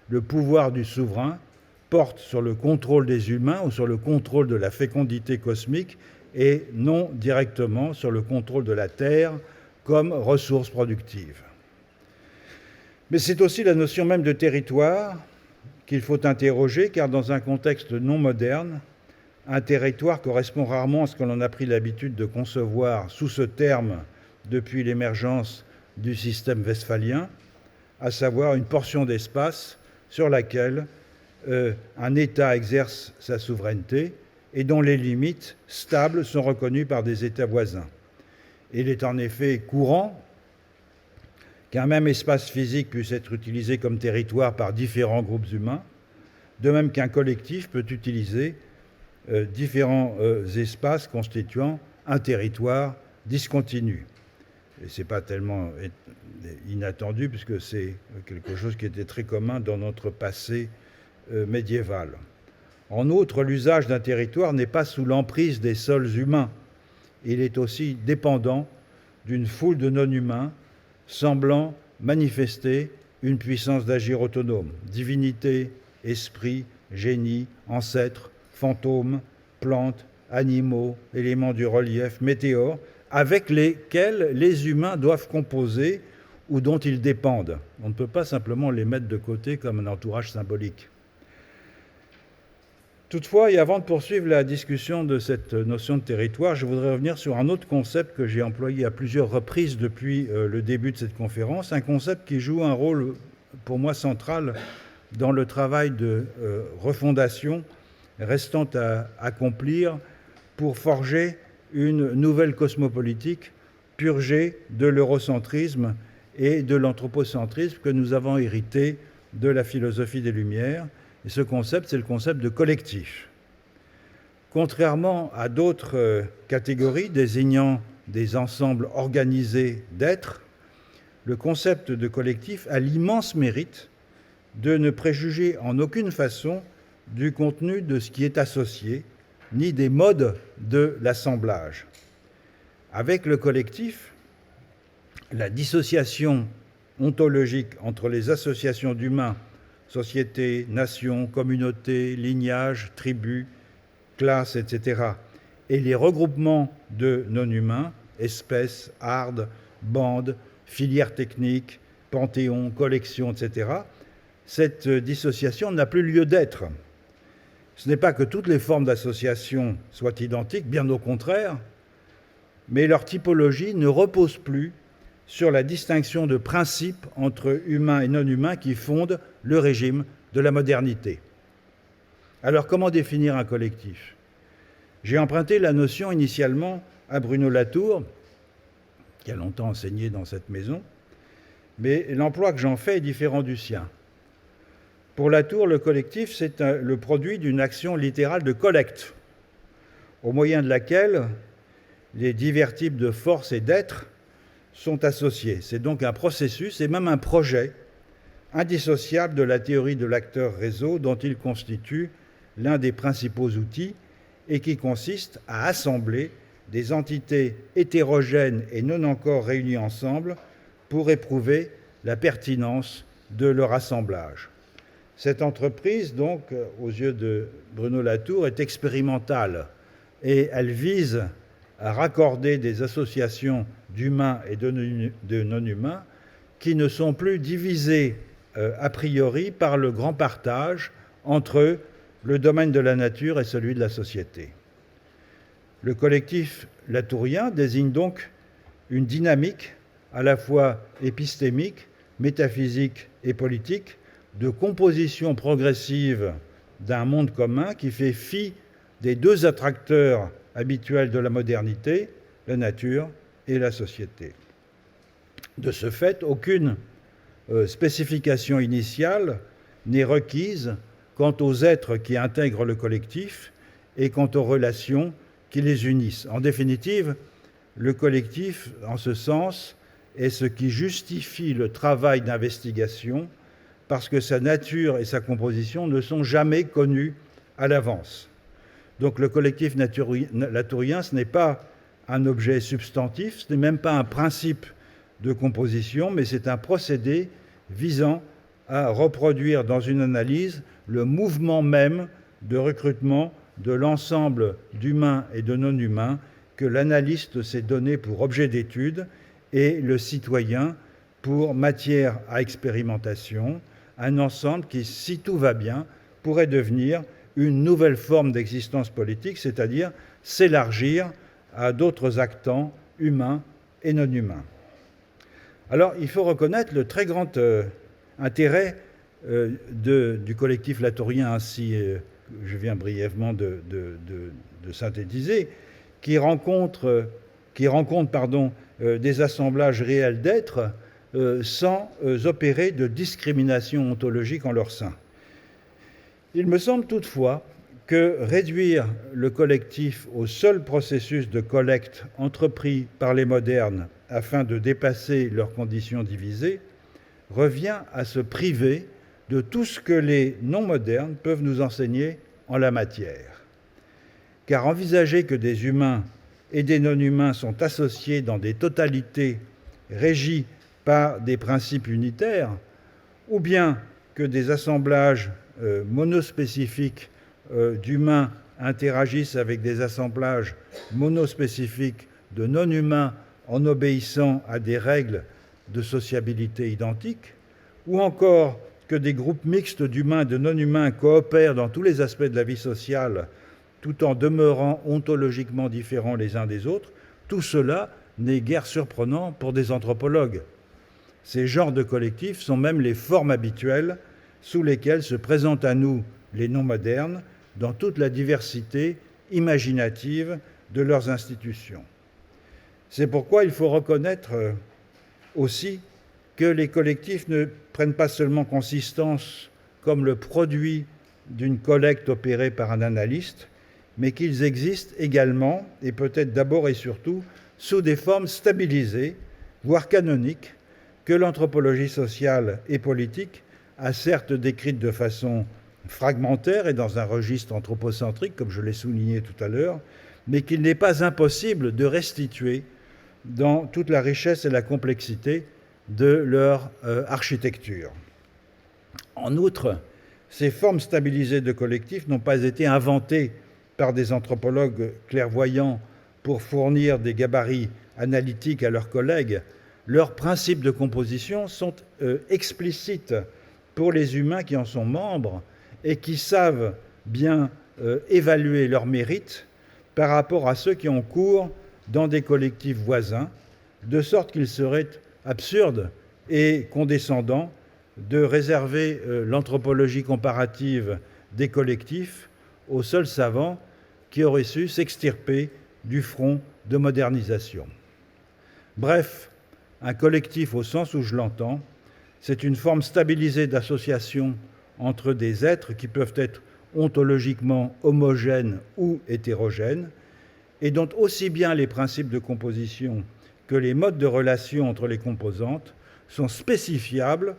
le pouvoir du souverain porte sur le contrôle des humains ou sur le contrôle de la fécondité cosmique et non directement sur le contrôle de la terre comme ressource productive. Mais c'est aussi la notion même de territoire qu'il faut interroger, car dans un contexte non moderne, un territoire correspond rarement à ce que l'on a pris l'habitude de concevoir sous ce terme depuis l'émergence du système westphalien, à savoir une portion d'espace sur laquelle un État exerce sa souveraineté et dont les limites stables sont reconnues par des États voisins. Il est en effet courant qu'un même espace physique puisse être utilisé comme territoire par différents groupes humains, de même qu'un collectif peut utiliser différents espaces constituant un territoire discontinu. Et ce n'est pas tellement inattendu, puisque c'est quelque chose qui était très commun dans notre passé médiéval. En outre, l'usage d'un territoire n'est pas sous l'emprise des sols humains. Il est aussi dépendant d'une foule de non-humains semblant manifester une puissance d'agir autonome. Divinité, esprit, génie, ancêtres, fantômes, plantes, animaux, éléments du relief, météores, avec lesquels les humains doivent composer ou dont ils dépendent. On ne peut pas simplement les mettre de côté comme un entourage symbolique. Toutefois, et avant de poursuivre la discussion de cette notion de territoire, je voudrais revenir sur un autre concept que j'ai employé à plusieurs reprises depuis le début de cette conférence, un concept qui joue un rôle pour moi central dans le travail de refondation restant à accomplir pour forger une nouvelle cosmopolitique purgée de l'eurocentrisme et de l'anthropocentrisme que nous avons hérité de la philosophie des Lumières. Et ce concept, c'est le concept de collectif. Contrairement à d'autres catégories désignant des ensembles organisés d'êtres, le concept de collectif a l'immense mérite de ne préjuger en aucune façon du contenu de ce qui est associé, ni des modes de l'assemblage. Avec le collectif, la dissociation ontologique entre les associations d'humains, sociétés, nations, communautés, lignages, tribus, classes, etc., et les regroupements de non-humains, espèces, ardes, bandes, filières techniques, panthéons, collections, etc., cette dissociation n'a plus lieu d'être. Ce n'est pas que toutes les formes d'association soient identiques, bien au contraire, mais leur typologie ne repose plus sur la distinction de principes entre humains et non-humains qui fondent le régime de la modernité. Alors, comment définir un collectif ? J'ai emprunté la notion initialement à Bruno Latour, qui a longtemps enseigné dans cette maison, mais l'emploi que j'en fais est différent du sien. Pour Latour, le collectif, c'est le produit d'une action littérale de collecte, au moyen de laquelle les divers types de forces et d'êtres sont associés. C'est donc un processus et même un projet indissociable de la théorie de l'acteur-réseau dont il constitue l'un des principaux outils et qui consiste à assembler des entités hétérogènes et non encore réunies ensemble pour éprouver la pertinence de leur assemblage. Cette entreprise, donc, aux yeux de Bruno Latour, est expérimentale et elle vise à raccorder des associations d'humains et de non-humains qui ne sont plus divisées a priori par le grand partage entre le domaine de la nature et celui de la société. Le collectif latourien désigne donc une dynamique à la fois épistémique, métaphysique et politique de composition progressive d'un monde commun qui fait fi des deux attracteurs habituels de la modernité, la nature et la société. De ce fait, aucune spécification initiale n'est requise quant aux êtres qui intègrent le collectif et quant aux relations qui les unissent. En définitive, le collectif, en ce sens, est ce qui justifie le travail d'investigation parce que sa nature et sa composition ne sont jamais connues à l'avance. Donc le collectif latourien, ce n'est pas un objet substantif, ce n'est même pas un principe de composition, mais c'est un procédé visant à reproduire dans une analyse le mouvement même de recrutement de l'ensemble d'humains et de non-humains que l'analyste s'est donné pour objet d'étude et le citoyen pour matière à expérimentation, un ensemble qui, si tout va bien, pourrait devenir une nouvelle forme d'existence politique, c'est-à-dire s'élargir à d'autres actants humains et non humains. Alors, il faut reconnaître le très grand intérêt du collectif latourien, ainsi je viens brièvement de synthétiser, qui rencontre des assemblages réels d'êtres sans opérer de discrimination ontologique en leur sein. Il me semble toutefois que réduire le collectif au seul processus de collecte entrepris par les modernes afin de dépasser leurs conditions divisées revient à se priver de tout ce que les non-modernes peuvent nous enseigner en la matière. Car envisager que des humains et des non-humains sont associés dans des totalités régies par des principes unitaires, ou bien que des assemblages monospécifiques d'humains interagissent avec des assemblages monospécifiques de non-humains en obéissant à des règles de sociabilité identiques, ou encore que des groupes mixtes d'humains et de non-humains coopèrent dans tous les aspects de la vie sociale tout en demeurant ontologiquement différents les uns des autres, tout cela n'est guère surprenant pour des anthropologues. Ces genres de collectifs sont même les formes habituelles sous lesquelles se présentent à nous les non-modernes dans toute la diversité imaginative de leurs institutions. C'est pourquoi il faut reconnaître aussi que les collectifs ne prennent pas seulement consistance comme le produit d'une collecte opérée par un analyste, mais qu'ils existent également, et peut-être d'abord et surtout, sous des formes stabilisées, voire canoniques, que l'anthropologie sociale et politique a certes décrites de façon fragmentaire et dans un registre anthropocentrique, comme je l'ai souligné tout à l'heure, mais qu'il n'est pas impossible de restituer dans toute la richesse et la complexité de leur architecture. En outre, ces formes stabilisées de collectifs n'ont pas été inventées par des anthropologues clairvoyants pour fournir des gabarits analytiques à leurs collègues. Leurs principes de composition sont explicites pour les humains qui en sont membres et qui savent bien évaluer leurs mérites par rapport à ceux qui ont cours dans des collectifs voisins, de sorte qu'il serait absurde et condescendant de réserver l'anthropologie comparative des collectifs aux seuls savants qui auraient su s'extirper du front de modernisation. Bref, un collectif au sens où je l'entends, c'est une forme stabilisée d'association entre des êtres qui peuvent être ontologiquement homogènes ou hétérogènes, et dont aussi bien les principes de composition que les modes de relation entre les composantes sont spécifiables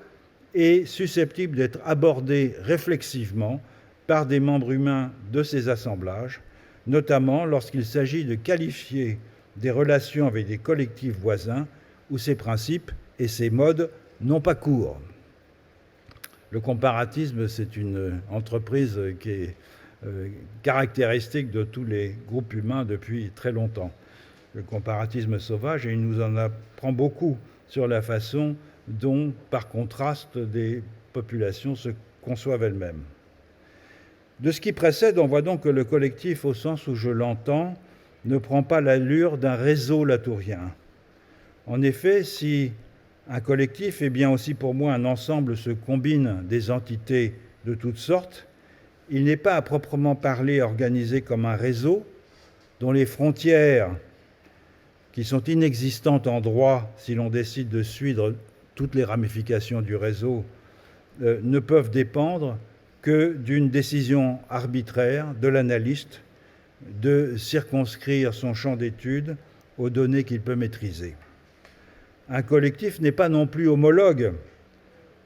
et susceptibles d'être abordés réflexivement par des membres humains de ces assemblages, notamment lorsqu'il s'agit de qualifier des relations avec des collectifs voisins où ces principes et ces modes n'ont pas cours. Le comparatisme, c'est une entreprise qui est caractéristique de tous les groupes humains depuis très longtemps. Le comparatisme sauvage, et il nous en apprend beaucoup sur la façon dont, par contraste, des populations se conçoivent elles-mêmes. De ce qui précède, on voit donc que le collectif, au sens où je l'entends, ne prend pas l'allure d'un réseau latourien. En effet, si un collectif est bien aussi pour moi un ensemble se combine des entités de toutes sortes, il n'est pas à proprement parler organisé comme un réseau dont les frontières, qui sont inexistantes en droit si l'on décide de suivre toutes les ramifications du réseau, ne peuvent dépendre que d'une décision arbitraire de l'analyste de circonscrire son champ d'étude aux données qu'il peut maîtriser. Un collectif n'est pas non plus homologue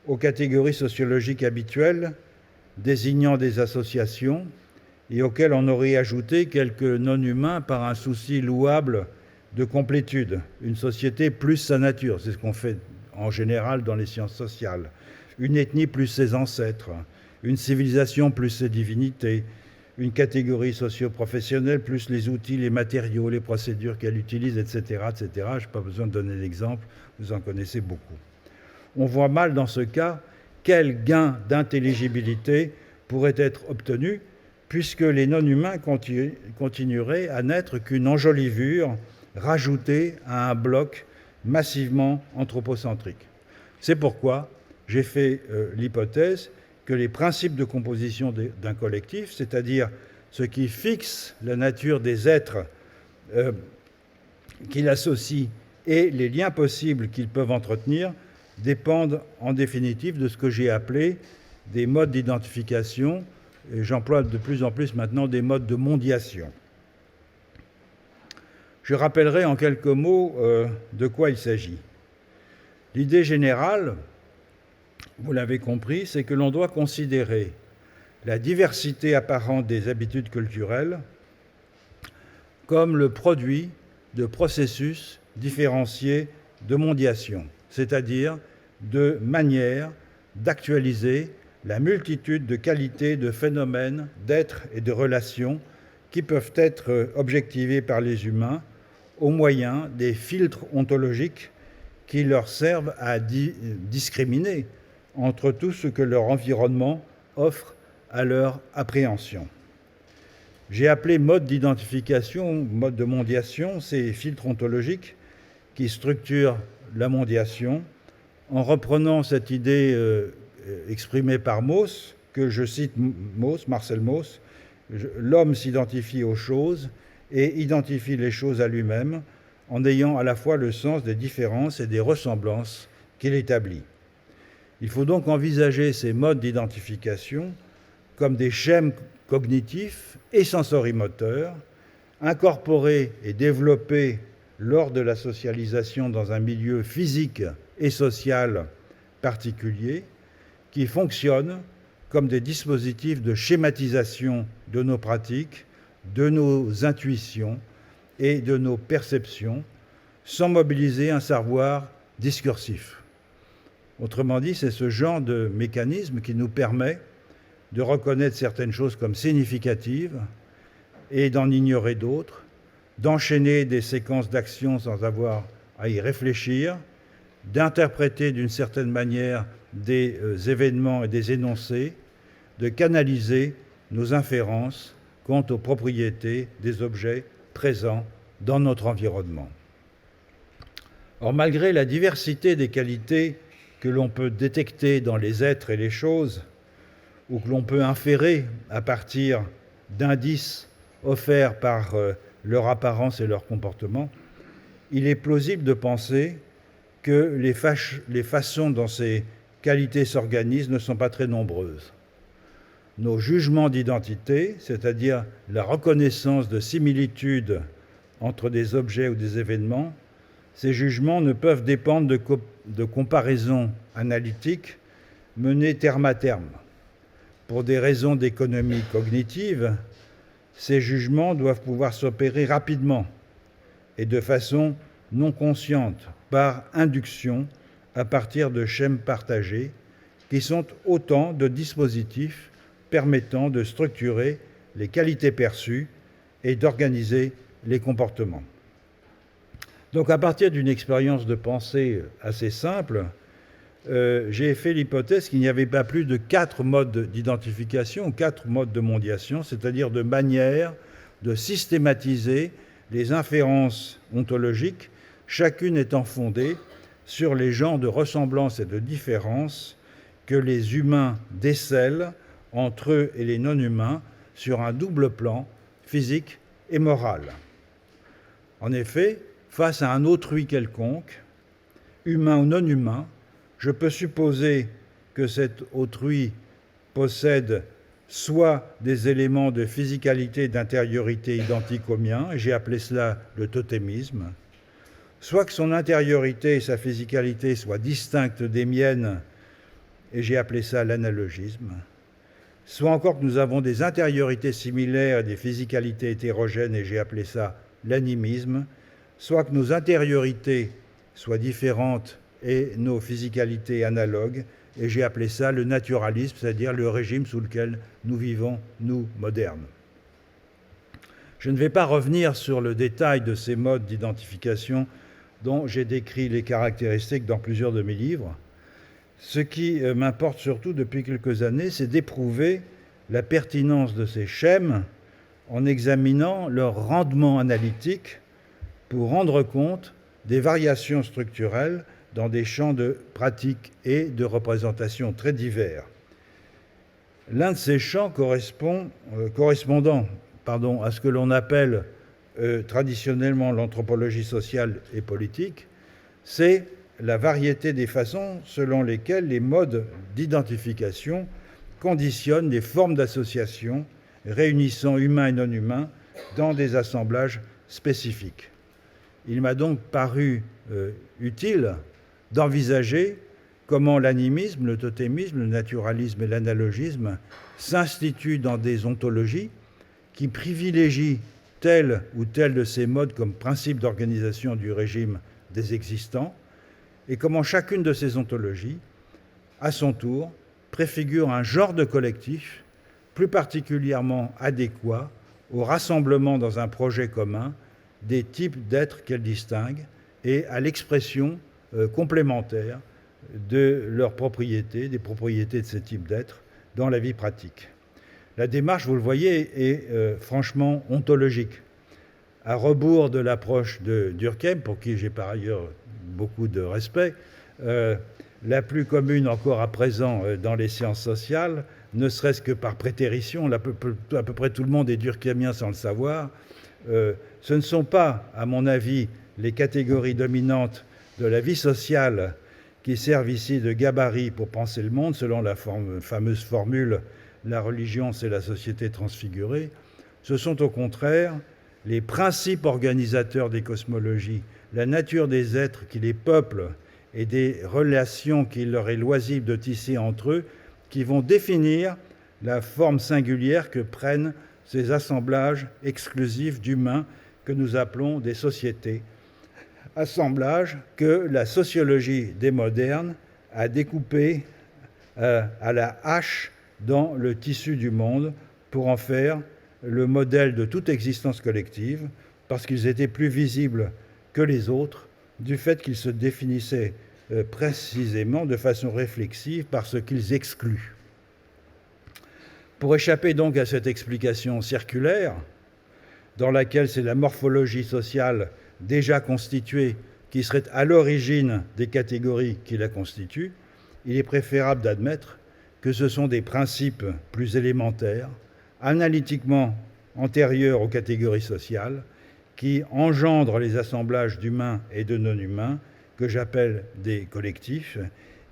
aux catégories sociologiques habituelles désignant des associations et auxquelles on aurait ajouté quelques non-humains par un souci louable de complétude. Une société plus sa nature, c'est ce qu'on fait en général dans les sciences sociales. Une ethnie plus ses ancêtres, une civilisation plus ses divinités, une catégorie socio-professionnelle plus les outils, les matériaux, les procédures qu'elle utilise, etc., etc. Je n'ai pas besoin de donner l'exemple, vous en connaissez beaucoup. On voit mal dans ce cas quel gain d'intelligibilité pourrait être obtenu puisque les non-humains continueraient à n'être qu'une enjolivure rajoutée à un bloc massivement anthropocentriques. C'est pourquoi j'ai fait l'hypothèse que les principes de composition d'un collectif, c'est-à-dire ce qui fixe la nature des êtres qui l'associent et les liens possibles qu'ils peuvent entretenir, dépendent en définitive de ce que j'ai appelé des modes d'identification, et j'emploie de plus en plus maintenant des modes de mondiation. Je rappellerai en quelques mots de quoi il s'agit. L'idée générale, vous l'avez compris, c'est que l'on doit considérer la diversité apparente des habitudes culturelles comme le produit de processus différenciés de mondiation, c'est-à-dire de manière d'actualiser la multitude de qualités, de phénomènes, d'êtres et de relations qui peuvent être objectivés par les humains au moyen des filtres ontologiques qui leur servent à discriminer entre tout ce que leur environnement offre à leur appréhension. J'ai appelé mode d'identification, mode de mondiation, ces filtres ontologiques qui structurent la mondiation, en reprenant cette idée exprimée par Mauss, que je cite Marcel Mauss, l'homme s'identifie aux choses et identifie les choses à lui-même en ayant à la fois le sens des différences et des ressemblances qu'il établit. Il faut donc envisager ces modes d'identification comme des schèmes cognitifs et sensorimoteurs, incorporés et développés lors de la socialisation dans un milieu physique et social particulier, qui fonctionnent comme des dispositifs de schématisation de nos pratiques, de nos intuitions et de nos perceptions, sans mobiliser un savoir discursif. Autrement dit, c'est ce genre de mécanisme qui nous permet de reconnaître certaines choses comme significatives et d'en ignorer d'autres, d'enchaîner des séquences d'actions sans avoir à y réfléchir, d'interpréter d'une certaine manière des événements et des énoncés, de canaliser nos inférences quant aux propriétés des objets présents dans notre environnement. Or, malgré la diversité des qualités que l'on peut détecter dans les êtres et les choses, ou que l'on peut inférer à partir d'indices offerts par leur apparence et leur comportement, il est plausible de penser que les façons dont ces qualités s'organisent ne sont pas très nombreuses. Nos jugements d'identité, c'est-à-dire la reconnaissance de similitudes entre des objets ou des événements, ces jugements ne peuvent dépendre de comparaisons analytiques menées terme à terme. Pour des raisons d'économie cognitive, ces jugements doivent pouvoir s'opérer rapidement et de façon non consciente, par induction, à partir de schèmes partagés, qui sont autant de dispositifs permettant de structurer les qualités perçues et d'organiser les comportements. Donc, à partir d'une expérience de pensée assez simple, j'ai fait l'hypothèse qu'il n'y avait pas plus de 4 modes d'identification, 4 modes de mondiation, c'est-à-dire de manière de systématiser les inférences ontologiques, chacune étant fondée sur les genres de ressemblances et de différences que les humains décèlent entre eux et les non-humains sur un double plan, physique et moral. En effet, face à un autrui quelconque, humain ou non humain, je peux supposer que cet autrui possède soit des éléments de physicalité et d'intériorité identiques aux miens, et j'ai appelé cela le totémisme, soit que son intériorité et sa physicalité soient distinctes des miennes, et j'ai appelé ça l'analogisme, soit encore que nous avons des intériorités similaires et des physicalités hétérogènes, et j'ai appelé ça l'animisme, soit que nos intériorités soient différentes et nos physicalités analogues, et j'ai appelé ça le naturalisme, c'est-à-dire le régime sous lequel nous vivons, nous, modernes. Je ne vais pas revenir sur le détail de ces modes d'identification dont j'ai décrit les caractéristiques dans plusieurs de mes livres. Ce qui m'importe surtout depuis quelques années, c'est d'éprouver la pertinence de ces schèmes en examinant leur rendement analytique pour rendre compte des variations structurelles dans des champs de pratique et de représentation très divers. L'un de ces champs correspondant à ce que l'on appelle traditionnellement l'anthropologie sociale et politique, c'est la variété des façons selon lesquelles les modes d'identification conditionnent les formes d'association réunissant humains et non humains dans des assemblages spécifiques. Il m'a donc paru utile d'envisager comment l'animisme, le totémisme, le naturalisme et l'analogisme s'instituent dans des ontologies qui privilégient tel ou tel de ces modes comme principe d'organisation du régime des existants, et comment chacune de ces ontologies, à son tour, préfigure un genre de collectif plus particulièrement adéquat au rassemblement dans un projet commun des types d'êtres qu'elles distinguent et à l'expression complémentaire de leurs propriétés, des propriétés de ces types d'êtres dans la vie pratique. La démarche, vous le voyez, est franchement ontologique. À rebours de l'approche de Durkheim, pour qui j'ai par ailleurs beaucoup de respect, la plus commune encore à présent dans les sciences sociales, ne serait-ce que par prétérition, à peu près tout le monde est durkheimien sans le savoir, ce ne sont pas, à mon avis, les catégories dominantes de la vie sociale qui servent ici de gabarit pour penser le monde, selon la fameuse formule « la religion, c'est la société transfigurée », ce sont au contraire les principes organisateurs des cosmologies, la nature des êtres qui les peuplent et des relations qu'il leur est loisible de tisser entre eux qui vont définir la forme singulière que prennent ces assemblages exclusifs d'humains que nous appelons des sociétés. Assemblages que la sociologie des modernes a découpés à la hache dans le tissu du monde pour en faire le modèle de toute existence collective, parce qu'ils étaient plus visibles que les autres, du fait qu'ils se définissaient précisément de façon réflexive par ce qu'ils excluent. Pour échapper donc à cette explication circulaire, dans laquelle c'est la morphologie sociale déjà constituée qui serait à l'origine des catégories qui la constituent, il est préférable d'admettre que ce sont des principes plus élémentaires, analytiquement antérieurs aux catégories sociales, qui engendrent les assemblages d'humains et de non-humains, que j'appelle des collectifs,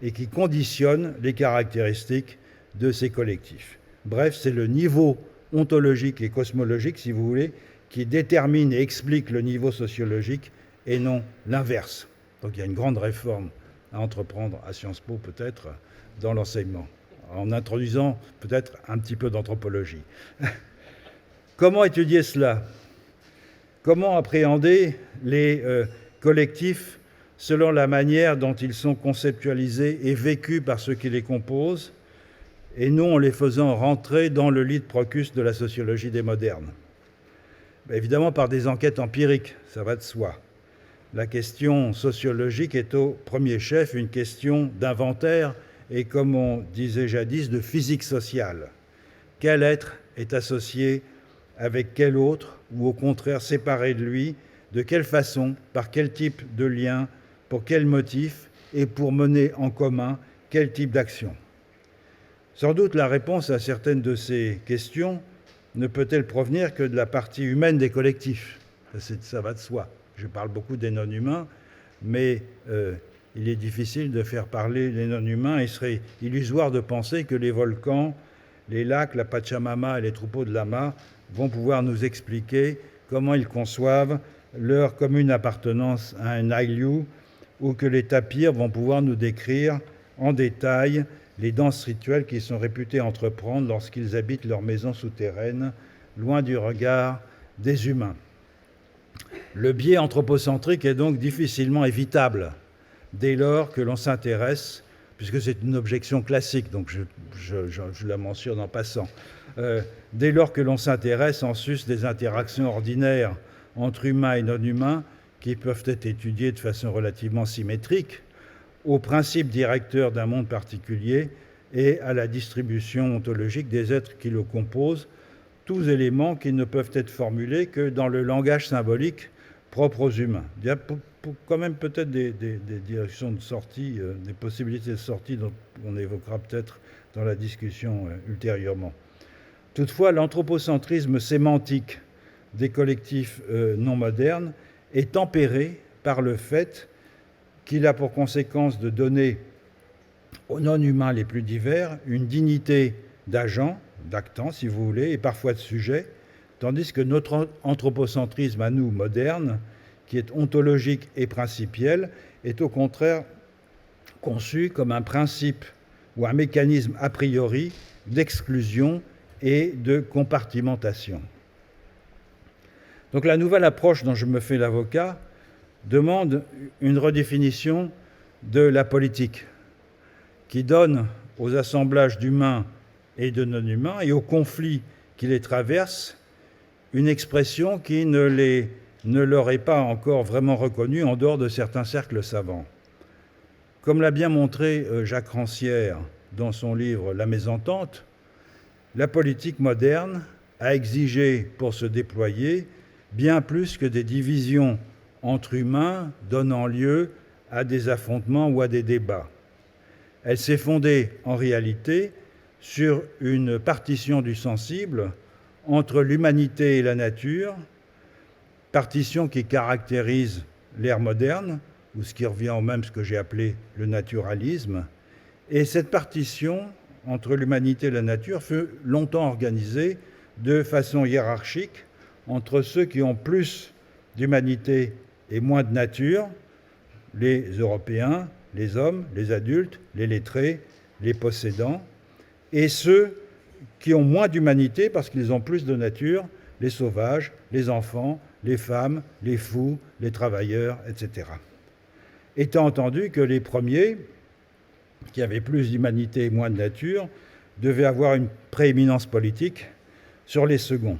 et qui conditionnent les caractéristiques de ces collectifs. Bref, c'est le niveau ontologique et cosmologique, si vous voulez, qui détermine et explique le niveau sociologique et non l'inverse. Donc il y a une grande réforme à entreprendre à Sciences Po peut-être dans l'enseignement, en introduisant peut-être un petit peu d'anthropologie. Comment étudier cela ? Comment appréhender les collectifs selon la manière dont ils sont conceptualisés et vécus par ceux qui les composent, et non en les faisant rentrer dans le lit de Procus de la sociologie des modernes ? Évidemment par des enquêtes empiriques, ça va de soi. La question sociologique est au premier chef une question d'inventaire et, comme on disait jadis, de physique sociale. Quel être est associé avec quel autre, ou au contraire séparé de lui, de quelle façon, par quel type de lien, pour quel motif, et pour mener en commun quel type d'action ? Sans doute la réponse à certaines de ces questions ne peut-elle provenir que de la partie humaine des collectifs. Ça va de soi. Je parle beaucoup des non-humains, mais il est difficile de faire parler les non-humains. Il serait illusoire de penser que les volcans, les lacs, la Pachamama et les troupeaux de lamas vont pouvoir nous expliquer comment ils conçoivent leur commune appartenance à un Aïliou, ou que les tapirs vont pouvoir nous décrire en détail les danses rituelles qu'ils sont réputés entreprendre lorsqu'ils habitent leurs maisons souterraines, loin du regard des humains. Le biais anthropocentrique est donc difficilement évitable dès lors que l'on s'intéresse, puisque c'est une objection classique, donc je la mentionne en passant, dès lors que l'on s'intéresse en sus des interactions ordinaires entre humains et non-humains, qui peuvent être étudiées de façon relativement symétrique, aux principes directeurs d'un monde particulier et à la distribution ontologique des êtres qui le composent, tous éléments qui ne peuvent être formulés que dans le langage symbolique propre aux humains. quand même peut-être des directions de sortie, des possibilités de sortie dont on évoquera peut-être dans la discussion ultérieurement. Toutefois, l'anthropocentrisme sémantique des collectifs non modernes est tempéré par le fait qu'il a pour conséquence de donner aux non-humains les plus divers une dignité d'agent, d'actant si vous voulez, et parfois de sujet, tandis que notre anthropocentrisme à nous, moderne, qui est ontologique et principiel, est au contraire conçu comme un principe ou un mécanisme a priori d'exclusion et de compartimentation. Donc la nouvelle approche dont je me fais l'avocat demande une redéfinition de la politique qui donne aux assemblages d'humains et de non-humains et aux conflits qui les traversent une expression qui ne leur est pas encore vraiment reconnue en dehors de certains cercles savants. Comme l'a bien montré Jacques Rancière dans son livre La Mésentente, la politique moderne a exigé pour se déployer bien plus que des divisions entre humains donnant lieu à des affrontements ou à des débats. Elle s'est fondée en réalité sur une partition du sensible entre l'humanité et la nature, partition qui caractérise l'ère moderne, ou ce qui revient au même ce que j'ai appelé le naturalisme. Et cette partition entre l'humanité et la nature fut longtemps organisée de façon hiérarchique entre ceux qui ont plus d'humanité et moins de nature, les Européens, les hommes, les adultes, les lettrés, les possédants, et ceux qui ont moins d'humanité parce qu'ils ont plus de nature, les sauvages, les enfants, les femmes, les fous, les travailleurs, etc. Étant entendu que les premiers, qui avaient plus d'humanité et moins de nature, devaient avoir une prééminence politique sur les seconds.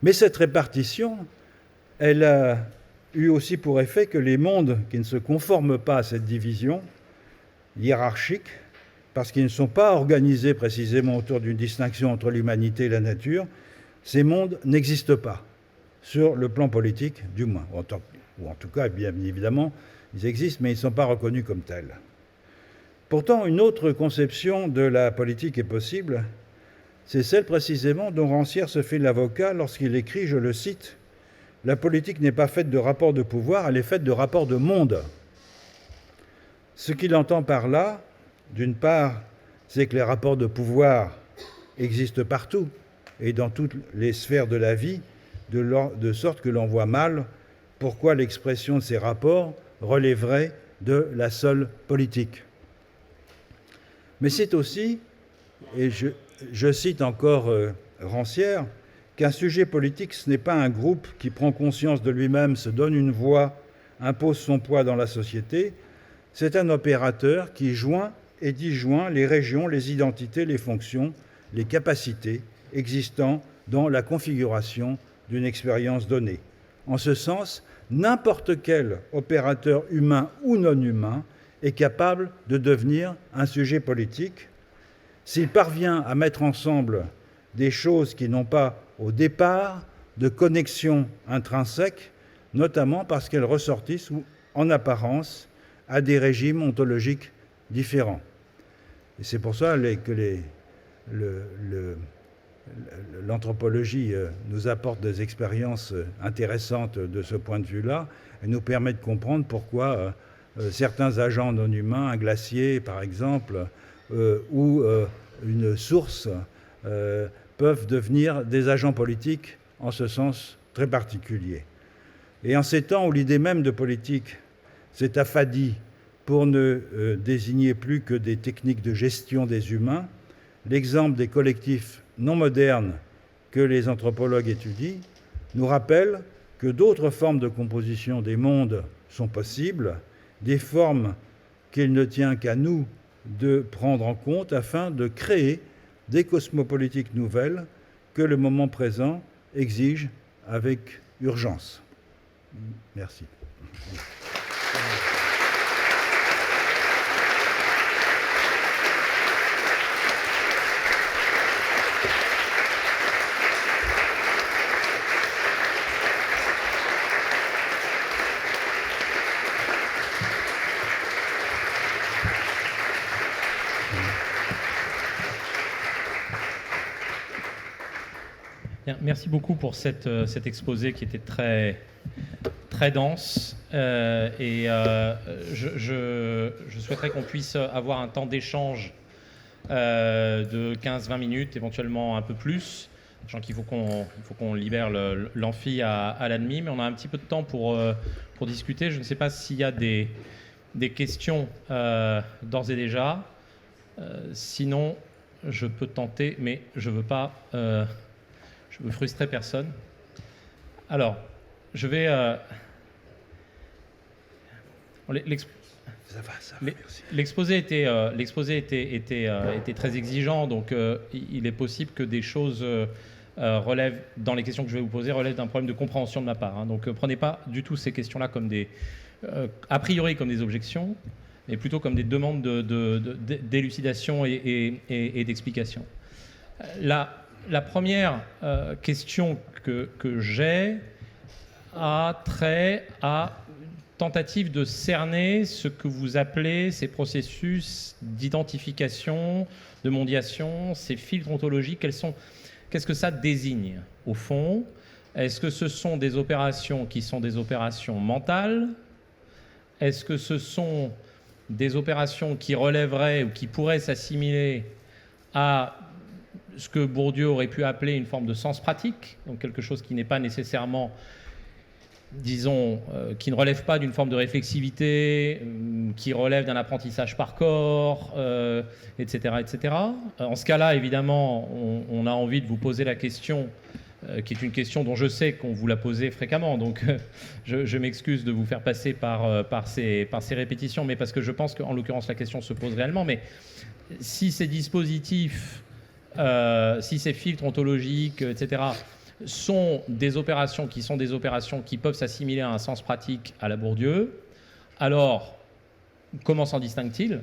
Mais cette répartition, elle a eu aussi pour effet que les mondes qui ne se conforment pas à cette division hiérarchique, parce qu'ils ne sont pas organisés précisément autour d'une distinction entre l'humanité et la nature, ces mondes n'existent pas, sur le plan politique du moins. Ou en tout cas, bien évidemment, ils existent, mais ils ne sont pas reconnus comme tels. Pourtant, une autre conception de la politique est possible, c'est celle précisément dont Rancière se fait l'avocat lorsqu'il écrit, je le cite, « La politique n'est pas faite de rapports de pouvoir, elle est faite de rapports de monde ». Ce qu'il entend par là, d'une part, c'est que les rapports de pouvoir existent partout et dans toutes les sphères de la vie, de sorte que l'on voit mal pourquoi l'expression de ces rapports relèverait de la seule politique. Mais c'est aussi, et je cite encore Rancière, qu'un sujet politique, ce n'est pas un groupe qui prend conscience de lui-même, se donne une voix, impose son poids dans la société, c'est un opérateur qui joint et disjoint les régions, les identités, les fonctions, les capacités existant dans la configuration d'une expérience donnée. En ce sens, n'importe quel opérateur humain ou non humain est capable de devenir un sujet politique s'il parvient à mettre ensemble des choses qui n'ont pas au départ de connexion intrinsèque, notamment parce qu'elles ressortissent en apparence à des régimes ontologiques différents. Et c'est pour ça que l'anthropologie nous apporte des expériences intéressantes de ce point de vue-là et nous permet de comprendre pourquoi certains agents non humains, un glacier par exemple, ou une source, peuvent devenir des agents politiques en ce sens très particulier. Et en ces temps où l'idée même de politique s'est affadie pour ne désigner plus que des techniques de gestion des humains, l'exemple des collectifs non modernes que les anthropologues étudient nous rappelle que d'autres formes de composition des mondes sont possibles, des formes qu'il ne tient qu'à nous de prendre en compte afin de créer des cosmopolitiques nouvelles que le moment présent exige avec urgence. Merci. Merci beaucoup pour cet exposé qui était très, très dense. Je souhaiterais qu'on puisse avoir un temps d'échange de 15-20 minutes, éventuellement un peu plus. Sachant qu'il faut qu'on libère l'amphi à l'admin, mais on a un petit peu de temps pour discuter. Je ne sais pas s'il y a des questions d'ores et déjà. Sinon, je peux tenter, mais je ne veux pas frustrer personne. Alors, je vais... L'exposé était très exigeant, donc il est possible que des choses relèvent, dans les questions que je vais vous poser, relèvent d'un problème de compréhension de ma part. Hein. Donc prenez pas du tout ces questions-là comme a priori comme des objections, mais plutôt comme des demandes d'élucidation et d'explication. La première question que j'ai a trait à tentative de cerner ce que vous appelez ces processus d'identification, de mondiation, ces filtres ontologiques. Qu'est-ce que ça désigne au fond? Est-ce que ce sont des opérations qui sont des opérations mentales? Est-ce que ce sont des opérations qui relèveraient ou qui pourraient s'assimiler à ce que Bourdieu aurait pu appeler une forme de sens pratique, donc quelque chose qui n'est pas nécessairement, disons, qui ne relève pas d'une forme de réflexivité, qui relève d'un apprentissage par corps, etc., etc. En ce cas-là, évidemment, on a envie de vous poser la question, qui est une question dont je sais qu'on vous l'a posée fréquemment, donc je m'excuse de vous faire passer par ces répétitions, mais parce que je pense qu'en l'occurrence, la question se pose réellement. Mais si ces dispositifs, si ces filtres ontologiques, etc., sont des opérations qui peuvent s'assimiler à un sens pratique à la Bourdieu, alors comment s'en distingue-t-il?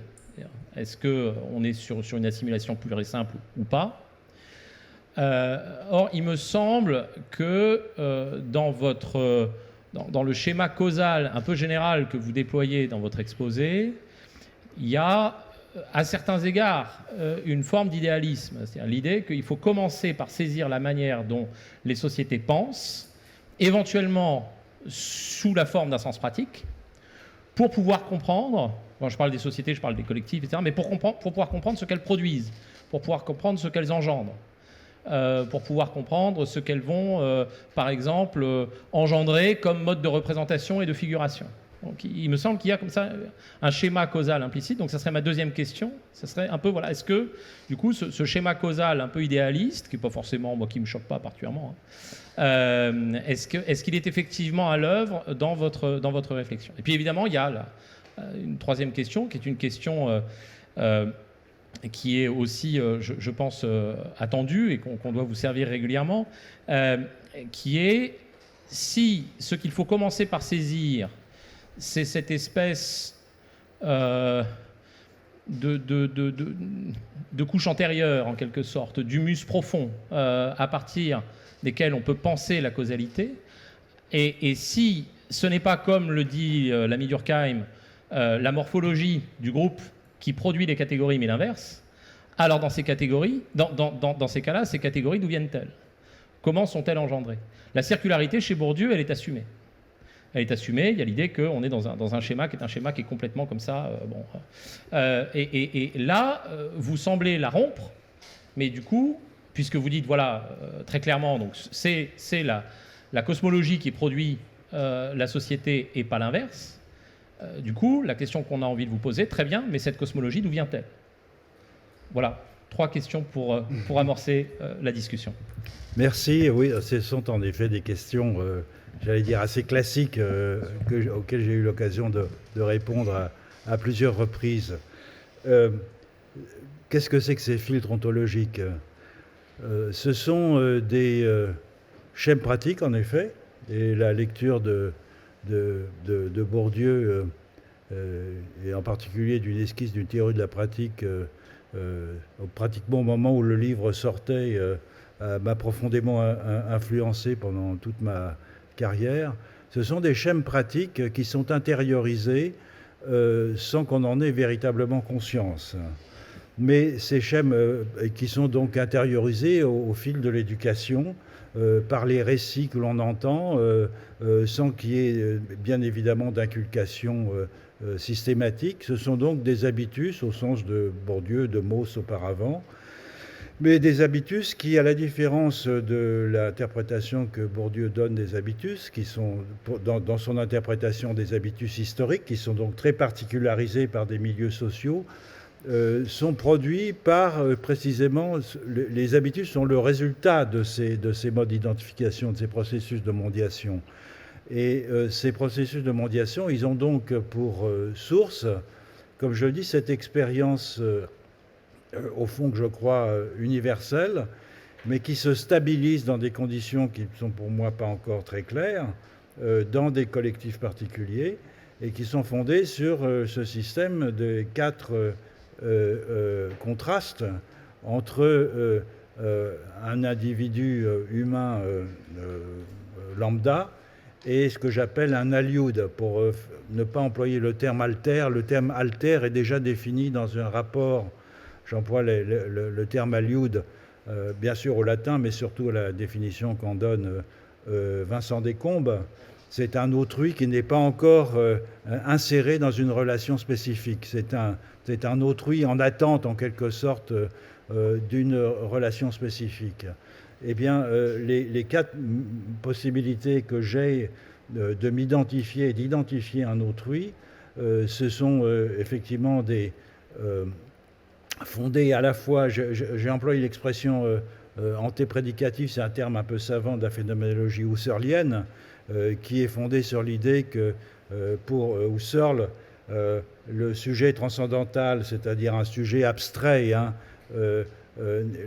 Est-ce qu'on est sur une assimilation pure et simple ou pas? Or, il me semble que dans le schéma causal un peu général que vous déployez dans votre exposé, il y a à certains égards une forme d'idéalisme, c'est-à-dire l'idée qu'il faut commencer par saisir la manière dont les sociétés pensent, éventuellement sous la forme d'un sens pratique, pour pouvoir comprendre, quand je parle des sociétés, je parle des collectifs, etc., mais pour pouvoir comprendre ce qu'elles produisent, pour pouvoir comprendre ce qu'elles engendrent, pour pouvoir comprendre ce qu'elles vont, par exemple, engendrer comme mode de représentation et de figuration. Donc, il me semble qu'il y a comme ça un schéma causal implicite. Donc, ça serait ma deuxième question. Ça serait un peu, voilà, est-ce que, du coup, ce schéma causal un peu idéaliste, qui n'est pas forcément, moi, qui ne me choque pas particulièrement, est-ce qu'il est effectivement à l'œuvre dans votre réflexion? Et puis, évidemment, il y a une troisième question, qui est une question qui est aussi, je pense, attendue et qu'on doit vous servir régulièrement, qui est si ce qu'il faut commencer par saisir, c'est cette espèce de couche antérieure, en quelque sorte, d'humus profond, à partir desquels on peut penser la causalité. Et si ce n'est pas, comme le dit l'ami Durkheim, la morphologie du groupe qui produit les catégories, mais l'inverse, alors dans ces catégories, dans ces cas-là, ces catégories, d'où viennent-elles? Comment sont-elles engendrées? La circularité, chez Bourdieu, elle est assumée. Elle est assumée, il y a l'idée qu'on est dans un schéma qui est complètement comme ça. Et là, vous semblez la rompre, mais du coup, puisque vous dites, voilà, très clairement, donc c'est la cosmologie qui produit la société et pas l'inverse. Du coup, la question qu'on a envie de vous poser, très bien, mais cette cosmologie, d'où vient-elle? Voilà, 3 questions pour amorcer la discussion. Merci, oui, ce sont en effet des questions... j'allais dire assez classique, auquel j'ai eu l'occasion de répondre à plusieurs reprises. Qu'est-ce que c'est que ces filtres ontologiques? Ce sont des schèmes pratiques, en effet, et la lecture de Bourdieu, et en particulier d'une esquisse d'une théorie de la pratique, pratiquement au moment où le livre sortait, m'a profondément influencé pendant toute ma carrière. Ce sont des schèmes pratiques qui sont intériorisés sans qu'on en ait véritablement conscience. Mais ces schèmes qui sont donc intériorisés au fil de l'éducation par les récits que l'on entend, sans qu'il y ait bien évidemment d'inculcation systématique. Ce sont donc des habitus, au sens de Bourdieu, de Mauss auparavant, mais des habitus qui, à la différence de l'interprétation que Bourdieu donne des habitus, qui sont dans son interprétation des habitus historiques, qui sont donc très particularisés par des milieux sociaux, sont produits par précisément, les habitus sont le résultat de ces modes d'identification, de ces processus de mondiation. Et ces processus de mondiation, ils ont donc pour source, comme je le dis, cette expérience au fond que je crois universelle, mais qui se stabilise dans des conditions qui ne sont pour moi pas encore très claires, dans des collectifs particuliers, et qui sont fondés sur ce système de 4 contrastes entre un individu humain lambda et ce que j'appelle un alioud, pour ne pas employer le terme alter. Le terme alter est déjà défini dans un rapport, j'emploie le terme alioud, bien sûr au latin, mais surtout à la définition qu'en donne Vincent Descombes. C'est un autrui qui n'est pas encore inséré dans une relation spécifique. C'est un autrui en attente, en quelque sorte, d'une relation spécifique. Eh bien, les 4 possibilités que j'ai de m'identifier et d'identifier un autrui, ce sont effectivement fondées à la fois, j'ai employé l'expression antéprédicatif, c'est un terme un peu savant de la phénoménologie husserlienne, qui est fondé sur l'idée que pour Husserl, le sujet transcendantal, c'est-à-dire un sujet abstrait,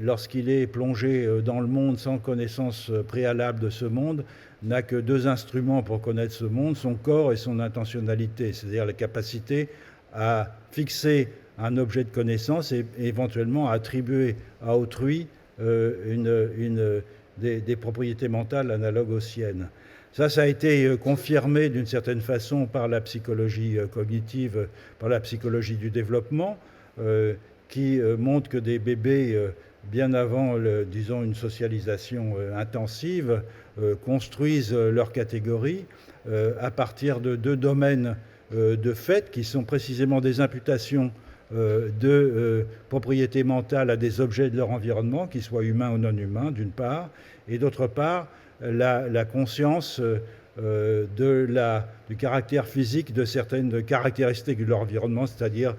lorsqu'il est plongé dans le monde sans connaissance préalable de ce monde, n'a que 2 instruments pour connaître ce monde, son corps et son intentionnalité, c'est-à-dire la capacité à fixer un objet de connaissance et éventuellement à attribuer à autrui des propriétés mentales analogues aux siennes. Ça a été confirmé d'une certaine façon par la psychologie cognitive, par la psychologie du développement, qui montre que des bébés, bien avant, disons, une socialisation intensive, construisent leurs catégories à partir de 2 domaines de fait, qui sont précisément des imputations de propriétés mentales à des objets de leur environnement, qu'ils soient humains ou non humains, d'une part, et d'autre part, la conscience du caractère physique de certaines caractéristiques de leur environnement, c'est-à-dire